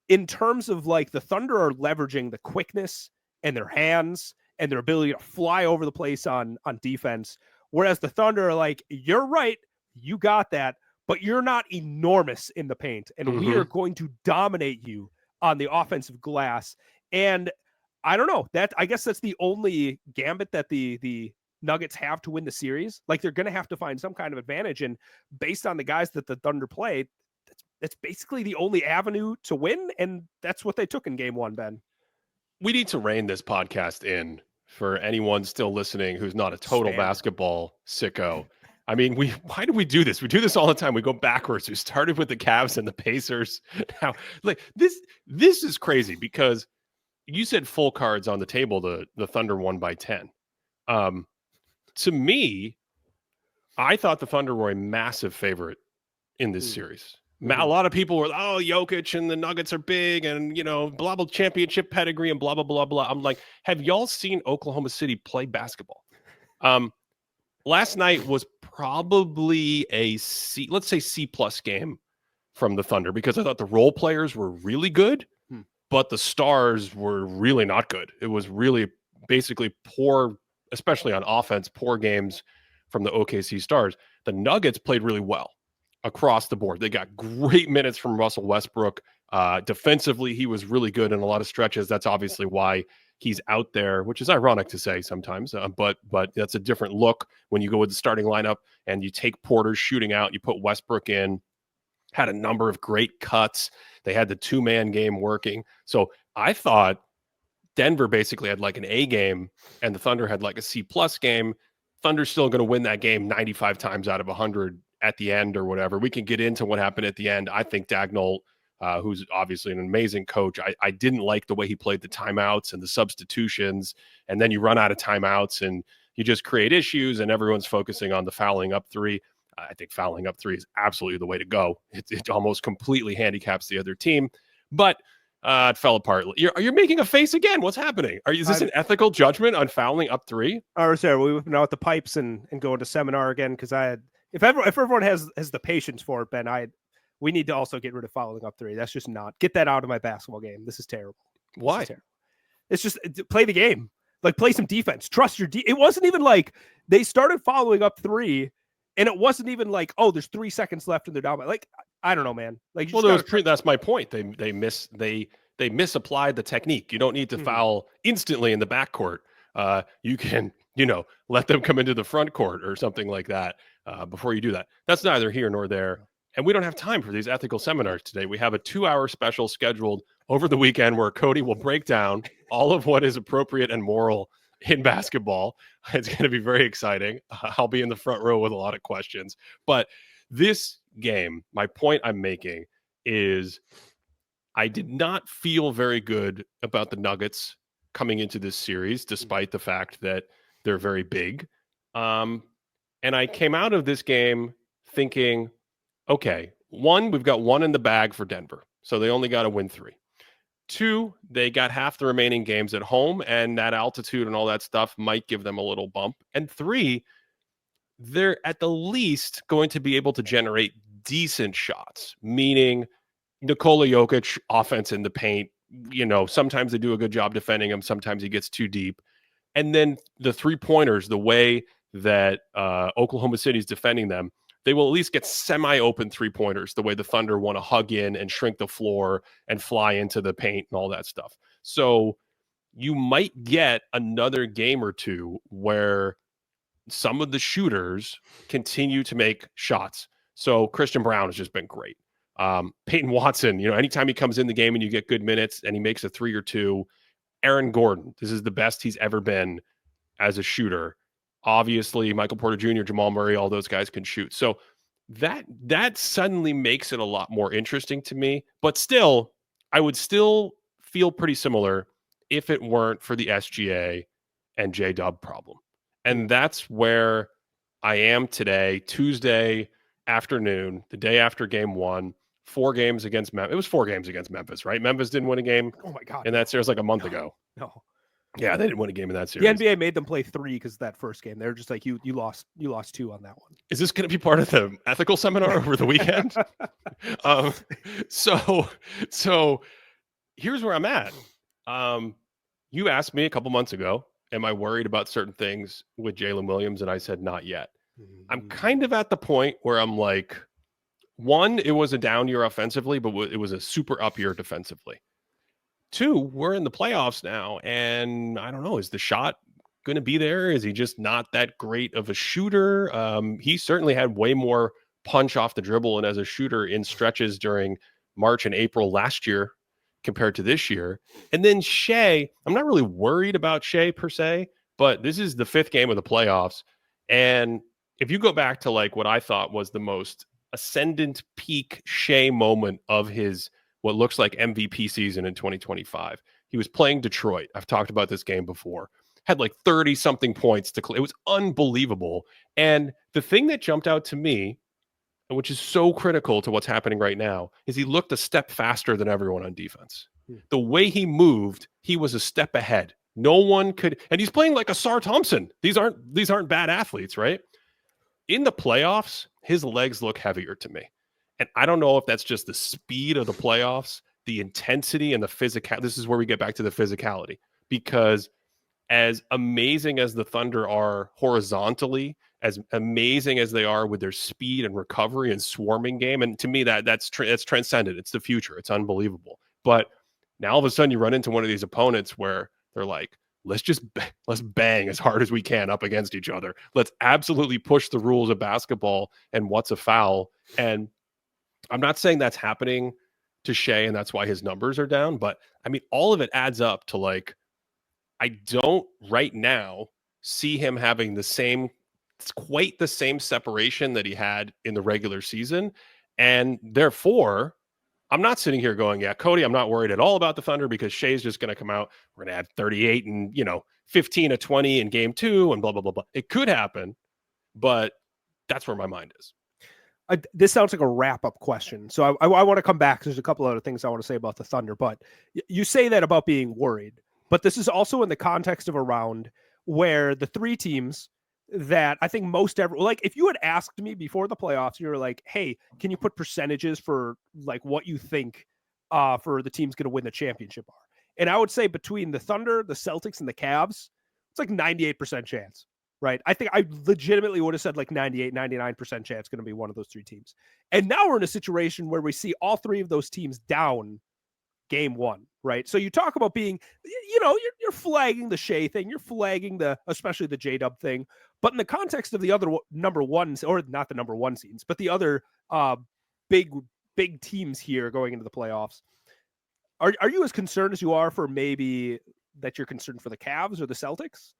B: in terms of like the Thunder are leveraging the quickness and their hands and their ability to fly over the place on defense. Whereas the Thunder are like, you're right, you got that, but you're not enormous in the paint. And we are going to dominate you on the offensive glass. And I don't know, I guess that's the only gambit that the Nuggets have to win the series. Like, they're going to have to find some kind of advantage. And based on the guys that the Thunder played, that's basically the only avenue to win. And that's what they took in game 1, Ben.
A: We need to rein this podcast in for anyone still listening who's not a total basketball sicko. I mean, why do we do this? We do this all the time. We go backwards. We started with the Cavs and the Pacers. Now, like this is crazy because you said full cards on the table. The Thunder won by 10. To me, I thought the Thunder were a massive favorite in this series. A lot of people were, oh, Jokic and the Nuggets are big and, blah, blah, championship pedigree and blah, blah, blah, blah. I'm like, have y'all seen Oklahoma City play basketball? Last night was probably let's say C plus game from the Thunder because I thought the role players were really good, but the stars were really not good. It was really basically poor, especially on offense, poor games from the OKC stars. The Nuggets played really well across the board. They got great minutes from Russell Westbrook. Defensively, he was really good in a lot of stretches. That's obviously why he's out there, which is ironic to say sometimes, but that's a different look when you go with the starting lineup and you take Porter's shooting out, you put Westbrook in, had a number of great cuts. They had the 2-man game working. So I thought Denver basically had like an A game and the Thunder had like a C plus game. Thunder's still going to win that game 95 times out of 100 at the end or whatever. We can get into what happened at the end. I think Dagnall, who's obviously an amazing coach, I didn't like the way he played the timeouts and the substitutions. And then you run out of timeouts and you just create issues and everyone's focusing on the fouling up three. I think fouling up three is absolutely the way to go. It almost completely handicaps the other team. But it fell apart. You're making a face again. What's happening? Is this an ethical judgment on fouling up three?
B: Or is we whipping out the pipes and going to seminar again? Because if everyone has the patience for it, Ben, we need to also get rid of fouling up three. That's just not get that out of my basketball game. This is terrible.
A: Why?
B: It's just play the game. Like play some defense. Trust your It wasn't even like they started following up three. And it wasn't even like, oh, there's 3 seconds left and they're down. Like, I don't know, man. Like,
A: that's my point. They misapplied the technique. You don't need to foul instantly in the backcourt. You can, let them come into the front court or something like that before you do that. That's neither here nor there. And we don't have time for these ethical seminars today. We have a 2-hour special scheduled over the weekend where Cody will break down all of what is appropriate and moral in basketball. It's going to be very exciting. I'll be in the front row with a lot of questions. But this game, my point I'm making is I did not feel very good about the Nuggets coming into this series, despite the fact that they're very big. And I came out of this game thinking, okay, one, we've got one in the bag for Denver. So they only got to win 3. 2, they got half the remaining games at home, and that altitude and all that stuff might give them a little bump. And 3, they're at the least going to be able to generate decent shots, meaning Nikola Jokic offense in the paint. Sometimes they do a good job defending him. Sometimes he gets too deep. And then the 3-pointers, the way that Oklahoma City is defending them, they will at least get semi-open 3-pointers, the way the Thunder want to hug in and shrink the floor and fly into the paint and all that stuff. So you might get another game or two where some of the shooters continue to make shots. So Christian Brown has just been great. Peyton Watson, anytime he comes in the game and you get good minutes and he makes a 3 or 2. Aaron Gordon, this is the best he's ever been as a shooter. Obviously, Michael Porter Jr., Jamal Murray, all those guys can shoot. So that suddenly makes it a lot more interesting to me. But still, I would still feel pretty similar if it weren't for the SGA and J-Dub problem. And that's where I am today, Tuesday afternoon, the day after game 1, 4 games against Memphis. It was 4 games against Memphis, right? Memphis didn't win a game.
B: Oh my God.
A: And that series like a month ago.
B: No.
A: Yeah, they didn't win a game in that series.
B: The NBA made them play 3 because that first game. They're just like, you lost 2 on that one.
A: Is this going to be part of the ethical seminar over the weekend? So here's where I'm at. You asked me a couple months ago, am I worried about certain things with Jalen Williams? And I said, not yet. I'm kind of at the point where I'm like, 1, it was a down year offensively, but it was a super up year defensively. 2, we're in the playoffs now, and I don't know, is the shot going to be there? Is he just not that great of a shooter? He certainly had way more punch off the dribble and as a shooter in stretches during March and April last year compared to this year. And then Shea, I'm not really worried about Shea per se, but this is the 5th game of the playoffs, and if you go back to like what I thought was the most ascendant peak Shea moment of his what looks like MVP season in 2025, he was playing Detroit. I've talked about this game before. Had like 30 something points to it was unbelievable. And the thing that jumped out to me, which is so critical to what's happening right now, is he looked a step faster than everyone on defense. The way he moved, he was a step ahead. No one could, and he's playing like a Sar Thompson. These aren't bad athletes, right? In the playoffs, his legs look heavier to me. And I don't know if that's just the speed of the playoffs, the intensity and the physical. This is where we get back to the physicality, because as amazing as the Thunder are horizontally, as amazing as they are with their speed and recovery and swarming game, and to me that's transcendent. It's the future. It's unbelievable. But now all of a sudden you run into one of these opponents where they're like, let's bang as hard as we can up against each other. Let's absolutely push the rules of basketball and what's a foul. And I'm not saying that's happening to Shea and that's why his numbers are down, but I mean, all of it adds up to like, I don't right now see him having quite the same separation that he had in the regular season. And therefore, I'm not sitting here going, yeah, Cody, I'm not worried at all about the Thunder because Shea's just going to come out. We're going to add 38 and, 15 to 20 in game 2 and blah, blah, blah, blah. It could happen, but that's where my mind is.
B: This sounds like a wrap-up question. So I want to come back. There's a couple other things I want to say about the Thunder, but you say that about being worried. But this is also in the context of a round where the three teams that I think like if you had asked me before the playoffs, you were like, hey, can you put percentages for like what you think for the team's going to win the championship are? And I would say between the Thunder, the Celtics, and the Cavs, it's like 98% chance, right? I think I legitimately would have said like 98, 99% chance going to be one of those three teams. And now we're in a situation where we see all three of those teams down game 1, right? So you talk about being, you're flagging the Shea thing, you're flagging especially the J-Dub thing, but in the context of the other number ones, or not the number one seeds, but the other big teams here going into the playoffs, are you as concerned as you are for maybe that you're concerned for the Cavs or the Celtics?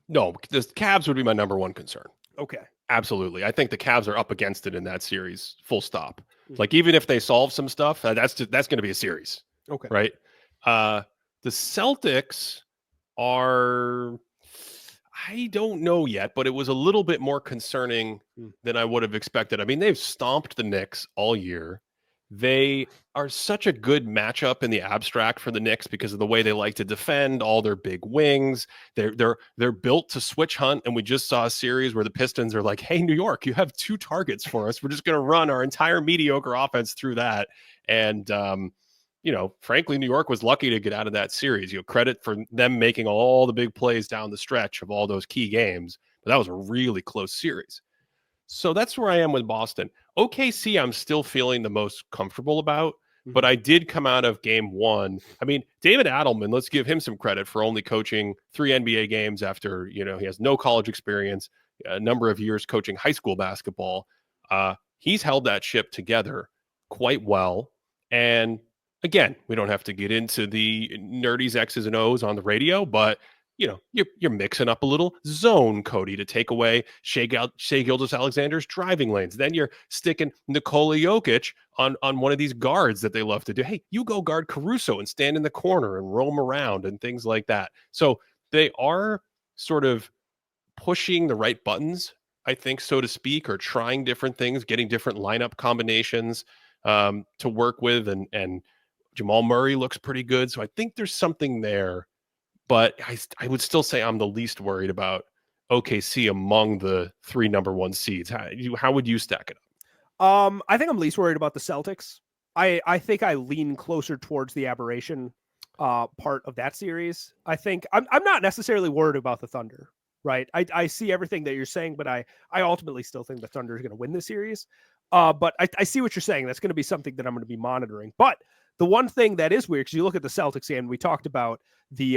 A: No, the Cavs would be my number one concern.
B: Okay.
A: Absolutely. I think the Cavs are up against it in that series, full stop. Like, even if they solve some stuff, that's going to be a series.
B: Okay.
A: Right? The Celtics are, I don't know yet, but it was a little bit more concerning than I would have expected. I mean, they've stomped the Knicks all year. They are such a good matchup in the abstract for the Knicks because of the way they like to defend, all their big wings. They're built to switch hunt, and we just saw a series where the Pistons are like, "Hey, New York, you have 2 targets for us. We're just going to run our entire mediocre offense through that." And frankly, New York was lucky to get out of that series. Credit for them making all the big plays down the stretch of all those key games, but that was a really close series. So that's where I am with Boston. OKC, I'm still feeling the most comfortable about, but I did come out of game 1. I mean, David Adelman, let's give him some credit for only coaching 3 NBA games after, he has no college experience, a number of years coaching high school basketball. He's held that ship together quite well. And again, we don't have to get into the nerdy's X's and O's on the radio, but you're mixing up a little zone, Cody, to take away Shea Gilgeous-Alexander's driving lanes. Then you're sticking Nikola Jokic on one of these guards that they love to do. Hey, you go guard Caruso and stand in the corner and roam around and things like that. So they are sort of pushing the right buttons, I think, so to speak, or trying different things, getting different lineup combinations to work with. And Jamal Murray looks pretty good. So I think there's something there. But I would still say I'm the least worried about OKC among the 3 number 1 seeds. How would you stack it
B: up? I think I'm least worried about the Celtics. I think I lean closer towards the aberration part of that series. I think I'm not necessarily worried about the Thunder, right? I see everything that you're saying, but I ultimately still think the Thunder is going to win this series. But I see what you're saying. That's going to be something that I'm going to be monitoring. But the one thing that is weird, because you look at the Celtics and we talked about the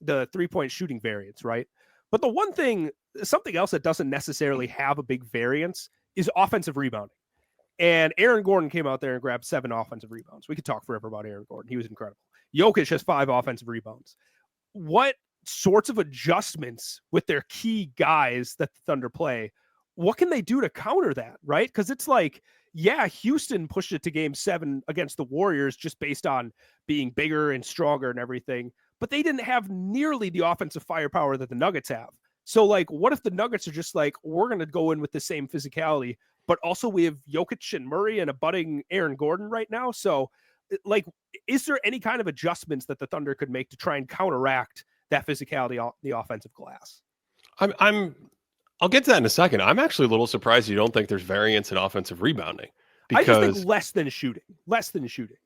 B: 3-point shooting variance, right? But the one thing, something else that doesn't necessarily have a big variance is offensive rebounding. And Aaron Gordon came out there and grabbed 7 offensive rebounds. We could talk forever about Aaron Gordon. He was incredible. Jokic has 5 offensive rebounds. What sorts of adjustments with their key guys that the Thunder play, what can they do to counter that, right? Because it's like, yeah, Houston pushed it to game 7 against the Warriors just based on being bigger and stronger and everything, but they didn't have nearly the offensive firepower that the Nuggets have. So, like, what if the Nuggets are just like, we're going to go in with the same physicality, but also we have Jokic and Murray and a budding Aaron Gordon right now? So, like, is there any kind of adjustments that the Thunder could make to try and counteract that physicality on the offensive glass?
A: I'll get to that in a second. I'm actually a little surprised you don't think there's variance in offensive rebounding,
B: I just think
A: because
B: less than shooting.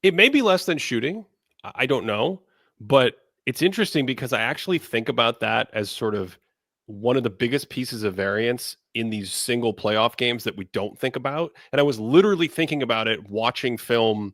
A: it may be less than shooting. I don't know, but it's interesting because I actually think about that as sort of one of the biggest pieces of variance in these single playoff games that we don't think about. And I was literally thinking about it watching film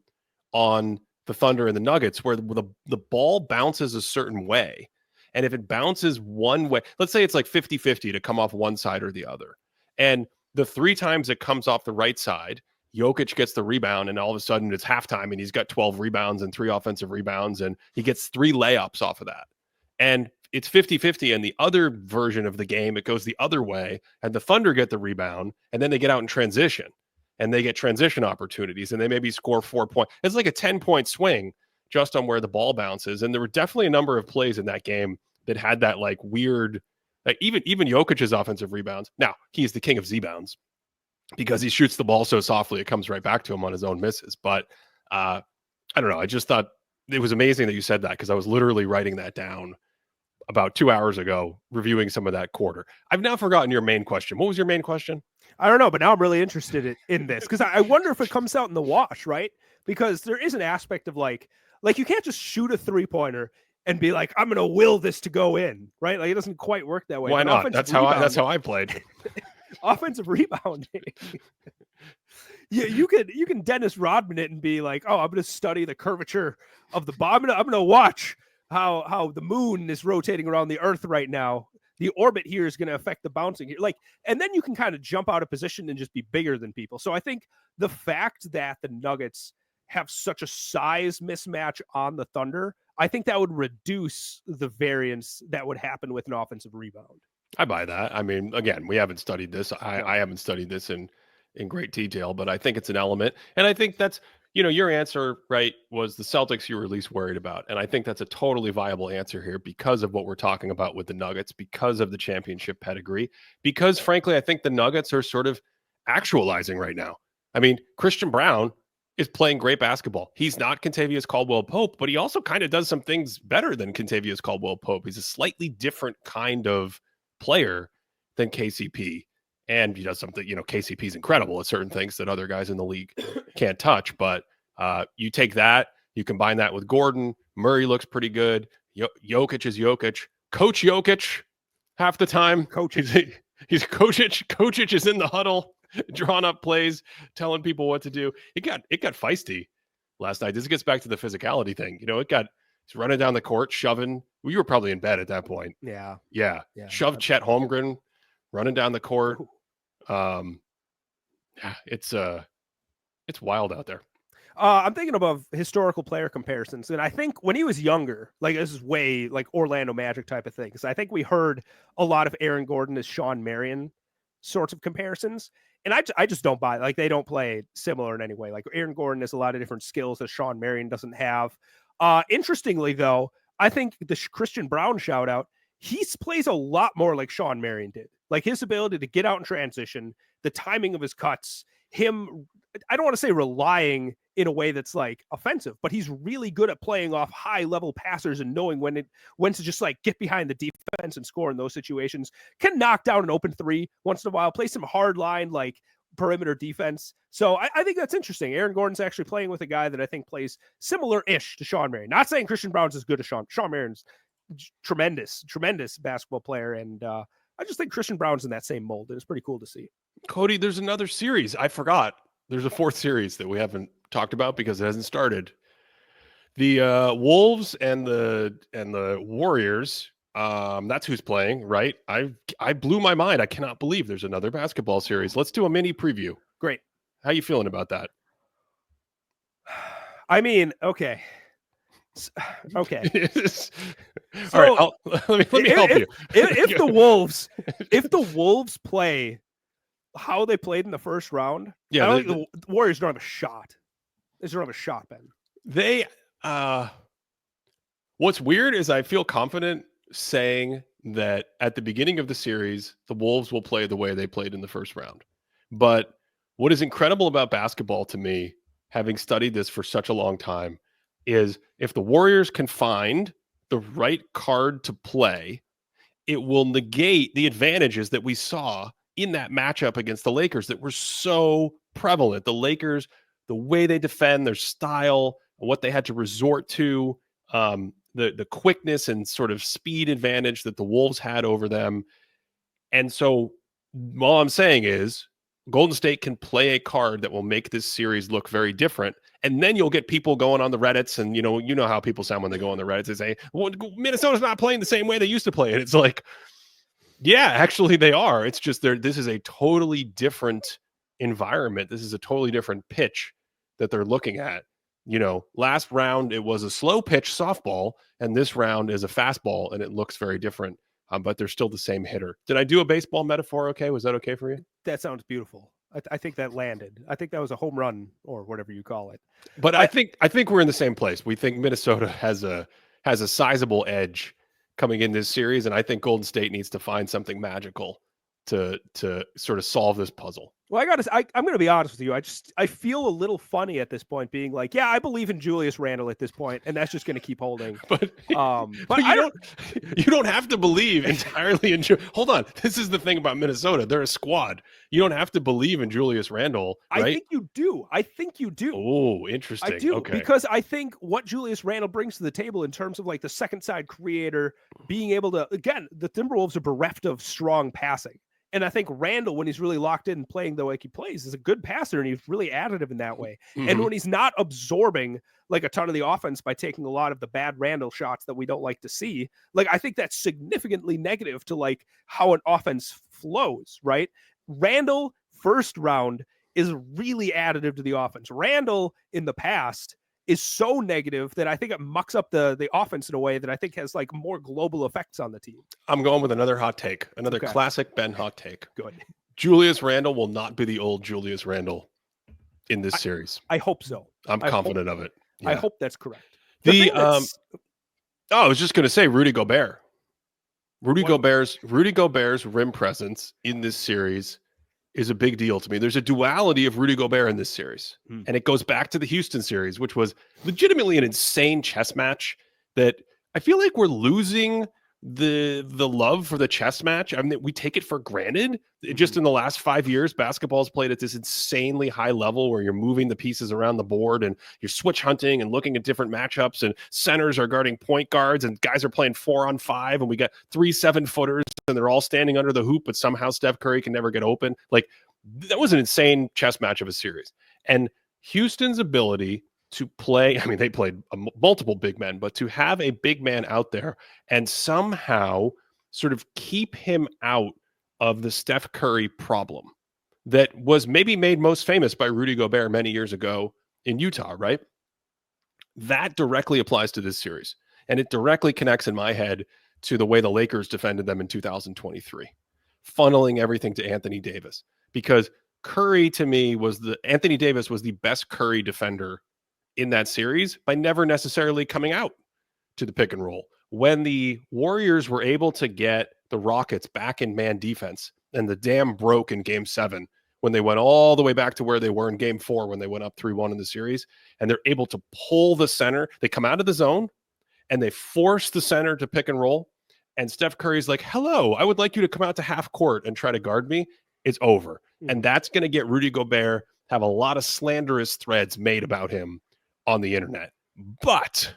A: on the Thunder and the Nuggets, where the ball bounces a certain way. And if it bounces one way, let's say it's like 50-50 to come off one side or the other. And the 3 times it comes off the right side, Jokic gets the rebound, and all of a sudden it's halftime and he's got 12 rebounds and 3 offensive rebounds, and he gets 3 layups off of that. And it's 50-50. And the other version of the game, it goes the other way, and the Thunder get the rebound, and then they get out in transition and they get transition opportunities, and they maybe score 4 points. It's like a 10-point swing just on where the ball bounces. And there were definitely a number of plays in that game that had that like weird, like even Jokic's offensive rebounds. Now, he's the king of Z-bounds because he shoots the ball so softly, it comes right back to him on his own misses. But I don't know. I just thought it was amazing that you said that, because I was literally writing that down about 2 hours ago, reviewing some of that quarter. I've now forgotten your main question. What was your main question?
B: I don't know, but now I'm really interested in this, because I wonder if it comes out in the wash, right? Because there is an aspect of like you can't just shoot a 3-pointer and be like, I'm going to will this to go in, right? Like, it doesn't quite work that way.
A: Why not? That's how I played.
B: Offensive rebounding. Yeah, you can Dennis Rodman it and be like, oh, I'm going to study the curvature of the ball. I'm going to watch how the moon is rotating around the earth right now. The orbit here is going to affect the bouncing here. Like, and then you can kind of jump out of position and just be bigger than people. So I think the fact that the Nuggets have such a size mismatch on the Thunder, I think that would reduce the variance that would happen with an offensive rebound.
A: I buy that. I mean, again, we haven't studied this. I haven't studied this in great detail, but I think it's an element. And I think that's, your answer, right, was the Celtics you were least worried about. And I think that's a totally viable answer here because of what we're talking about with the Nuggets, because of the championship pedigree, because frankly, I think the Nuggets are sort of actualizing right now. I mean, Christian Braun is playing great basketball. He's not Kentavious Caldwell-Pope, but he also kind of does some things better than Kentavious Caldwell-Pope. He's a slightly different kind of player than KCP. And he does something, KCP is incredible at certain things that other guys in the league can't touch. But you take that, you combine that with Gordon. Murray looks pretty good. Jokic is Jokic. Coach Jokic half the time. He's Kojic. Kojic is in the huddle, drawing up plays, telling people what to do. It got feisty last night. This gets back to the physicality thing. He's running down the court, shoving. Well, you were probably in bed at that point.
B: Yeah.
A: Shoved Chet Holmgren running down the court. It's wild out there.
B: I'm thinking about historical player comparisons, and I think when he was younger, like this is way like Orlando Magic type of thing, because I think we heard a lot of Aaron Gordon as Sean Marion sorts of comparisons, and I just don't buy it. Like, they don't play similar in any way. Like, Aaron Gordon has a lot of different skills that Sean Marion doesn't have. Interestingly, though, I think the Christian Braun shout out, he plays a lot more like Sean Marion did. Like, his ability to get out in transition, the timing of his cuts, him, I don't want to say relying in a way that's like offensive, but he's really good at playing off high level passers and knowing when to just like get behind the defense and score in those situations. Can knock down an open 3 once in a while, play some hard line, like perimeter defense. So I think that's interesting. Aaron Gordon's actually playing with a guy that I think plays similar-ish to Sean Marion. Not saying Christian Braun's as good as Sean Marion's tremendous basketball player. And I just think Christian Braun's in that same mold. And it's pretty cool to see.
A: Cody, there's another series. I forgot. There's a 4th series that we haven't talked about because it hasn't started. The Wolves and the Warriors. That's who's playing, right? I blew my mind. I cannot believe there's another basketball series. Let's do a mini preview.
B: Great.
A: How you feeling about that?
B: I mean, okay. Okay.
A: All right, let me help you.
B: If the Wolves play how they played in the first round,
A: Yeah,
B: I don't think the Warriors don't have a shot. They don't have a shot, Ben.
A: They what's weird is I feel confident saying that at the beginning of the series, the Wolves will play the way they played in the first round. But what is incredible about basketball to me, having studied this for such a long time, is if the Warriors can find the right card to play, it will negate the advantages that we saw in that matchup against the Lakers that were so prevalent. The Lakers, the way they defend, their style, what they had to resort to, the quickness and sort of speed advantage that the Wolves had over them. And so all I'm saying is Golden State can play a card that will make this series look very different. And then you'll get people going on the Reddits, and you know how people sound when they go on the Reddits. They say, well, Minnesota's not playing the same way they used to play. And it's like, yeah, actually they are. It's just this is a totally different environment. This is a totally different pitch that they're looking at. Last round it was a slow pitch softball, and this round is a fastball, and it looks very different. But they're still the same hitter. Did I do a baseball metaphor? Okay, was that okay for you?
B: That sounds beautiful. I think that landed. I think that was a home run or whatever you call it.
A: But I think we're in the same place. We think Minnesota has a sizable edge coming in this series, and I think Golden State needs to find something magical to sort of solve this puzzle.
B: Well, I'm going to be honest with you. I feel a little funny at this point, being like, yeah, I believe in Julius Randle at this point, and that's just going to keep holding.
A: But you don't have to believe entirely in. Hold on, this is the thing about Minnesota. They're a squad. You don't have to believe in Julius Randle, right?
B: I think you do.
A: Oh, interesting.
B: I do,
A: okay.
B: Because I think what Julius Randle brings to the table in terms of like the second side creator, being able to, again, the Timberwolves are bereft of strong passing. And I think Randle, when he's really locked in and playing the way he plays, is a good passer, and he's really additive in that way. Mm-hmm. And when he's not absorbing like a ton of the offense by taking a lot of the bad Randle shots that we don't like to see, like I think that's significantly negative to like how an offense flows, right? Randle first round is really additive to the offense. Randle in the past is so negative that I think it mucks up the offense in a way that I think has like more global effects on the team.
A: I'm going with another hot take, another classic Ben hot take.
B: Good.
A: Julius Randle will not be the old Julius Randle in this series.
B: I hope so.
A: I'm confident of it.
B: Yeah. I hope that's correct.
A: I was just going to say Rudy Gobert. Rudy Gobert's rim presence in this series is a big deal to me. There's a duality of Rudy Gobert in this series. And it goes back to the Houston series, which was legitimately an insane chess match that I feel like we're losing the love for the chess match. I mean, we take it for granted. Just in the last 5 years, basketball's played at this insanely high level where you're moving the pieces around the board and you're switch hunting and looking at different matchups, and centers are guarding point guards and guys are playing 4-on-5, and we got 3 7-footers and they're all standing under the hoop, but somehow Steph Curry can never get open. Like, that was an insane chess match of a series. And Houston's ability to play, I mean, they played multiple big men, but to have a big man out there and somehow sort of keep him out of the Steph Curry problem that was maybe made most famous by Rudy Gobert many years ago in Utah, right? That directly applies to this series. And it directly connects in my head to the way the Lakers defended them in 2023, funneling everything to Anthony Davis. Because Curry, to me, Anthony Davis was the best Curry defender in that series by never necessarily coming out to the pick and roll. When the Warriors were able to get the Rockets back in man defense, and the dam broke in game 7, when they went all the way back to where they were in game 4, when they went up 3-1 in the series, and they're able to pull the center, they come out of the zone and they force the center to pick and roll. And Steph Curry's like, hello, I would like you to come out to half court and try to guard me. It's over. And that's going to get Rudy Gobert have a lot of slanderous threads made about him on the internet. But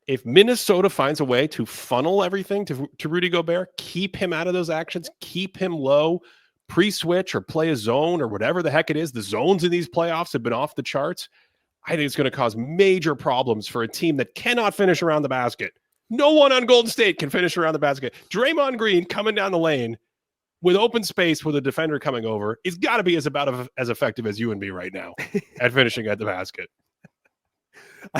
A: if Minnesota finds a way to funnel everything to Rudy Gobert, keep him out of those actions, keep him low, pre-switch or play a zone or whatever the heck it is, the zones in these playoffs have been off the charts. I think it's going to cause major problems for a team that cannot finish around the basket. No one on Golden State can finish around the basket. Draymond Green coming down the lane with open space with a defender coming over is got to be as effective as you and me right now at finishing at the basket.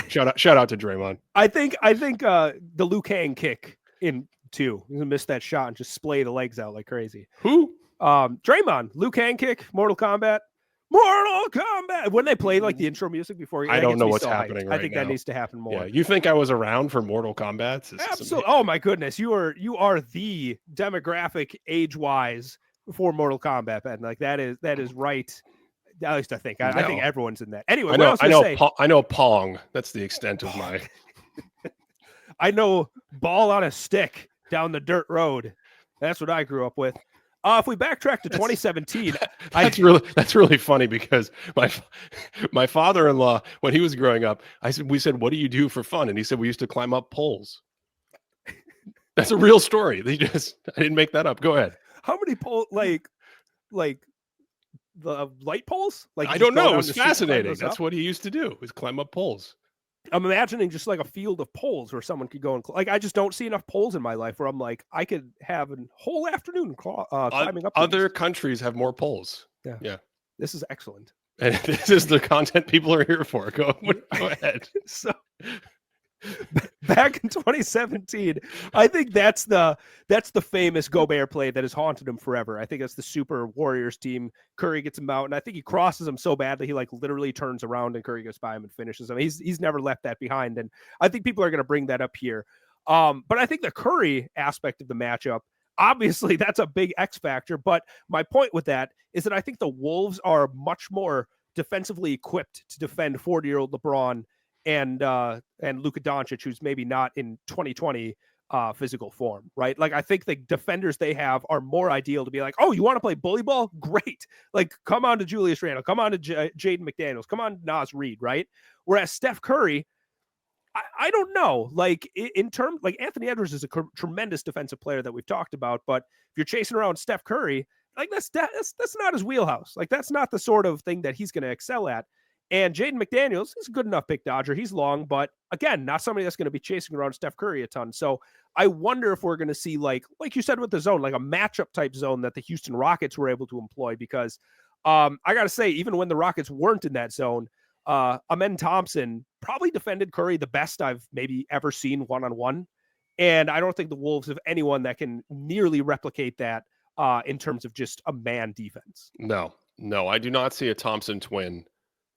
A: Shout out to Draymond.
B: I think the Liu Kang kick in 2. He's gonna miss that shot and just splay the legs out like crazy.
A: Who?
B: Draymond, Liu Kang kick, Mortal Kombat. When they play like the intro music before,
A: I don't know what's happening right
B: I think
A: now.
B: that needs to happen more.
A: Yeah, you think I was around for Mortal Kombat?
B: Absolutely. Oh my goodness, you are the demographic age-wise for Mortal Kombat, Ben. Like that is right. At least I think. I think everyone's in that. Anyway,
A: I know Pong. That's the extent of my.
B: I know ball on a stick down the dirt road. That's what I grew up with. If we backtrack to 2017,
A: that's really funny because my father-in-law, when he was growing up, we said, "What do you do for fun?" And he said, "We used to climb up poles." That's a real story. I didn't make that up. Go ahead.
B: How many poles? Like the light poles? Like
A: I don't know. It was fascinating. That's what he used to do, was climb up poles.
B: I'm imagining just like a field of poles where someone could go and I just don't see enough poles in my life where I'm like, I could have a whole afternoon climbing up.
A: Other countries have more poles. Yeah.
B: This is excellent.
A: And this is the content people are here for. Go ahead.
B: So back in 2017, I think that's the famous Gobert play that has haunted him forever. I think it's the Super Warriors team. Curry gets him out, and I think he crosses him so badly he like literally turns around and Curry goes by him and finishes him. He's never left that behind, and I think people are going to bring that up here. But I think the Curry aspect of the matchup, obviously, that's a big X factor. But my point with that is that I think the Wolves are much more defensively equipped to defend 40-year-old LeBron and Luka Doncic, who's maybe not in 2020 physical form, right? Like, I think the defenders they have are more ideal to be like, oh, you want to play bully ball? Great. Like, come on to Julius Randle, come on to Jaden McDaniels, come on to Naz Reid, right? Whereas Steph Curry, I don't know. Like, in terms, like, Anthony Edwards is a tremendous defensive player that we've talked about, but if you're chasing around Steph Curry, like, that's not his wheelhouse. Like, that's not the sort of thing that he's going to excel at. And Jaden McDaniels, he's a good enough pick dodger. He's long, but again, not somebody that's going to be chasing around Steph Curry a ton. So I wonder if we're going to see, like you said with the zone, like a matchup type zone that the Houston Rockets were able to employ. Because I got to say, even when the Rockets weren't in that zone, Amen Thompson probably defended Curry the best I've maybe ever seen one-on-one. And I don't think the Wolves have anyone that can nearly replicate that in terms of just a man defense.
A: No, I do not see a Thompson twin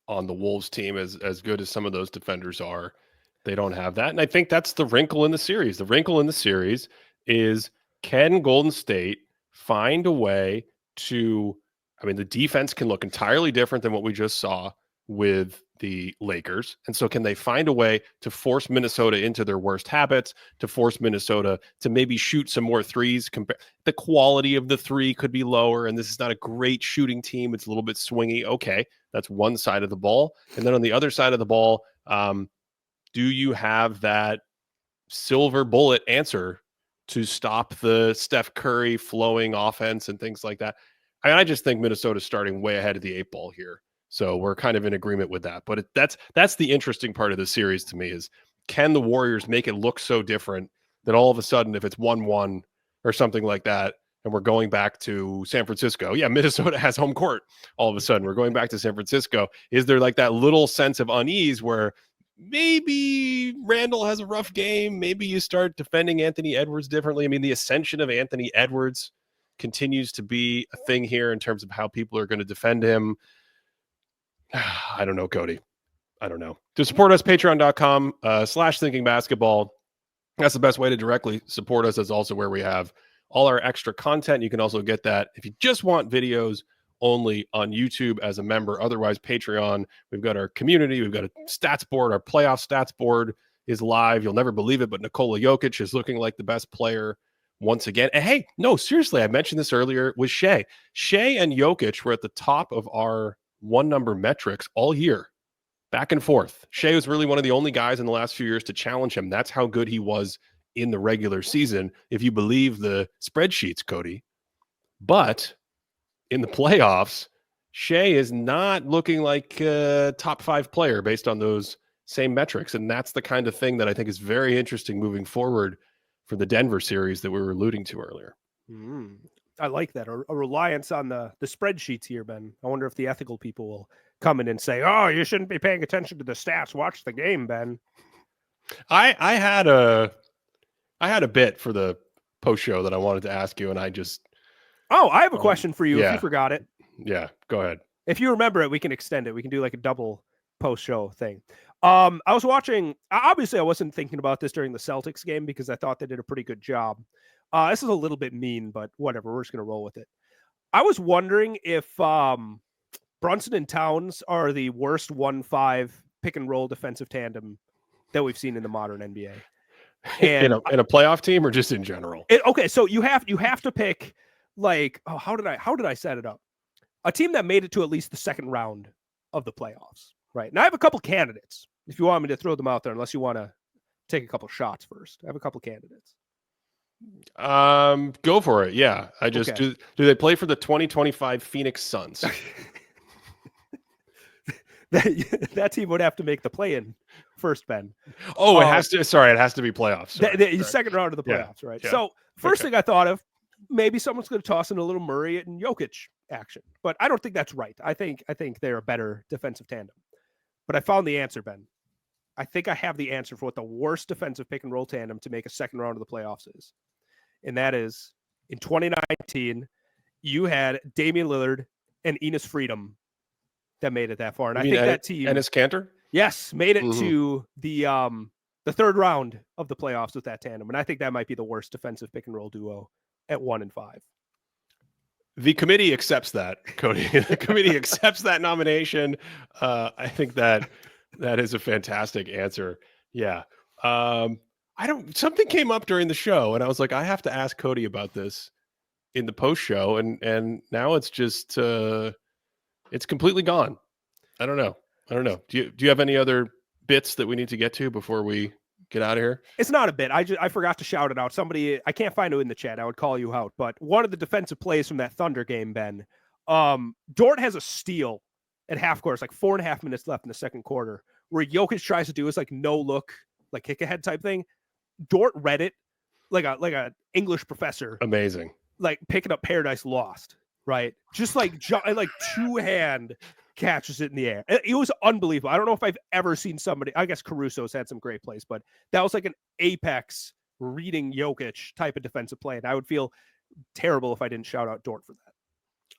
A: on the Wolves team as good as some of those defenders are. They don't have that. And I think that's the wrinkle in the series. The wrinkle in the series is, can Golden State find a way to, I mean, the defense can look entirely different than what we just saw with the Lakers. And so can they find a way to force Minnesota into their worst habits, to force Minnesota to maybe shoot some more threes? The quality of the three could be lower, and this is not a great shooting team. It's a little bit swingy. Okay, that's one side of the ball. And then on the other side of the ball, do you have that silver bullet answer to stop the Steph Curry flowing offense and things like that? I just think Minnesota's starting way ahead of the 8 ball here. So we're kind of in agreement with that. But that's the interesting part of the series to me, is, can the Warriors make it look so different that all of a sudden, if it's 1-1 or something like that, and we're going back to San Francisco, Minnesota has home court. All of a sudden, we're going back to San Francisco. Is there like that little sense of unease where maybe Randall has a rough game? Maybe you start defending Anthony Edwards differently. I mean, the ascension of Anthony Edwards continues to be a thing here in terms of how people are going to defend him. I don't know, Cody. I don't know. To support us, patreon.com/thinkingbasketball. That's the best way to directly support us. That's also where we have all our extra content. You can also get that if you just want videos only on YouTube as a member. Otherwise, Patreon, we've got our community. We've got a stats board. Our playoff stats board is live. You'll never believe it, but Nikola Jokic is looking like the best player once again. And hey, no, seriously, I mentioned this earlier with Shea. Shea and Jokic were at the top of our one number metrics all year, back and forth. Shea was really one of the only guys in the last few years to challenge him. That's how good he was in the regular season, if you believe the spreadsheets, Cody. But in the playoffs, Shea is not looking like a top 5 player based on those same metrics. And that's the kind of thing that I think is very interesting moving forward for the Denver series that we were alluding to earlier.
B: I like that. A reliance on the spreadsheets here, Ben. I wonder if the ethical people will come in and say, "Oh, you shouldn't be paying attention to the stats. Watch the game, Ben."
A: I had a bit for the post show that I wanted to ask you, and I just
B: Oh, I have a question for you. If
A: yeah.
B: you forgot it,
A: Go ahead.
B: if you remember it, we can extend it. We can do like a double post show thing. I was watching. Obviously, I wasn't thinking about this during the Celtics game because I thought they did a pretty good job. This is a little bit mean, but whatever. We're just gonna roll with it. I was wondering if Brunson and Towns are the worst 1-5 pick and roll defensive tandem that we've seen in the modern NBA. And
A: in a playoff team or just in general?
B: Okay, so you have to pick like, oh, how did I set it up? A team that made it to at least the second round of the playoffs, right? And I have a couple candidates if you want me to throw them out there, unless you want to take a couple shots first. I have a couple candidates.
A: Go for it. Yeah. I just do they play for the 2025 Phoenix Suns?
B: that team would have to make the play-in first, Ben.
A: Oh, it has to. Sorry, it has to be playoffs.
B: The second round of the playoffs, right? Yeah. So first thing I thought of, maybe someone's going to toss in a little Murray and Jokic action, but I don't think that's right. I think they're a better defensive tandem. But I found the answer, Ben. I think I have the answer for what the worst defensive pick and roll tandem to make a second round of the playoffs is, and that is in 2019, you had Damian Lillard and Enes Freedom that made it that far, and I think that team
A: Enes Kanter,
B: yes, made it to the third round of the playoffs with that tandem, and I think that might be the worst defensive pick and roll duo at 1-5.
A: The committee accepts that, Cody. The committee accepts that nomination. I think that is a fantastic answer. Yeah. Something came up during the show and I was like, I have to ask Cody about this in the post show. And now it's just, it's completely gone. I don't know. Do you have any other bits that we need to get to before we get out of here?
B: It's not a bit. I forgot to shout it out. Somebody, I can't find it in the chat. I would call you out. But one of the defensive plays from that Thunder game, Ben, Dort has a steal at half court. It's like 4.5 minutes left in the second quarter, where Jokic tries to do his like no look, like kick ahead type thing. Dort read it like a English professor.
A: Amazing.
B: Like picking up Paradise Lost, right? Just like two-hand catches it in the air. It was unbelievable. I don't know if I've ever seen somebody, I guess Caruso's had some great plays, but that was like an apex reading Jokic type of defensive play. And I would feel terrible if I didn't shout out Dort for that.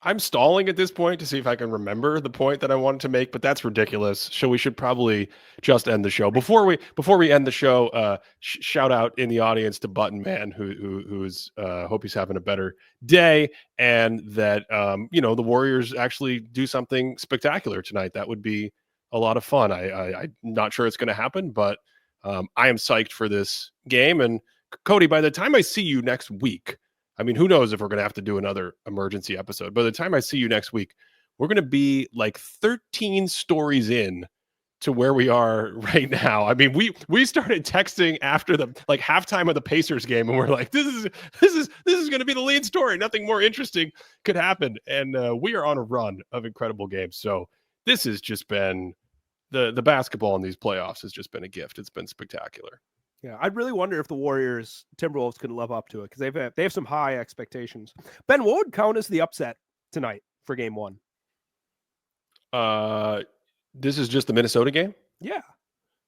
A: I'm stalling at this point to see if I can remember the point that I wanted to make, but that's ridiculous. So we should probably just end the show. Before we end the show, shout out in the audience to Button Man, who's hope he's having a better day, and that the Warriors actually do something spectacular tonight. That would be a lot of fun. I'm not sure it's going to happen, but I am psyched for this game. And Cody, by the time I see you next week, I mean, who knows if we're going to have to do another emergency episode. By the time I see you next week, we're going to be like 13 stories in to where we are right now. I mean, we started texting after the like halftime of the Pacers game, and we're like, this is going to be the lead story. Nothing more interesting could happen, and we are on a run of incredible games. So this has just been the basketball in these playoffs has just been a gift. It's been spectacular.
B: Yeah, I'd really wonder if the Warriors Timberwolves can live up to it because they have some high expectations. Ben, what would count as the upset tonight for game one?
A: This is just the Minnesota game?
B: Yeah.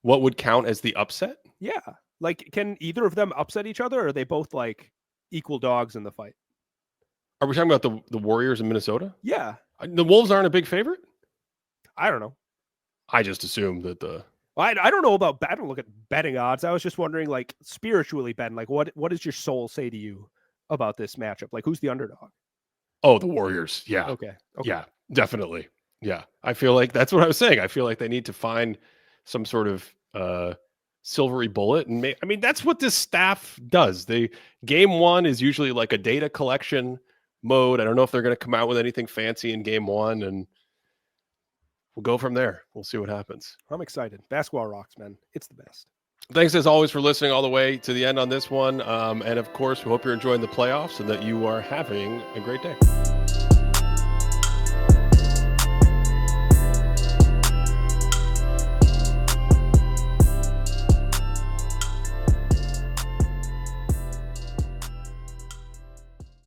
A: What would count as the upset?
B: Yeah. Like, can either of them upset each other, or are they both like equal dogs in the fight?
A: Are we talking about the Warriors in Minnesota?
B: Yeah.
A: The Wolves aren't a big favorite?
B: I don't know.
A: I just assumed that the...
B: I don't know about, I don't look at betting odds. I was just wondering, like, spiritually, Ben, like, what does your soul say to you about this matchup? Like, who's the underdog?
A: Oh, the Warriors. Yeah.
B: Okay.
A: Yeah, definitely. Yeah. I feel like that's what I was saying. I feel like they need to find some sort of silvery bullet. And I mean, that's what this staff does. Game one is usually like a data collection mode. I don't know if they're going to come out with anything fancy in game one, and we'll go from there. We'll see what happens.
B: I'm excited. Basketball rocks, man. It's the best.
A: Thanks as always for listening all the way to the end on this one. And of course, we hope you're enjoying the playoffs and that you are having a great day.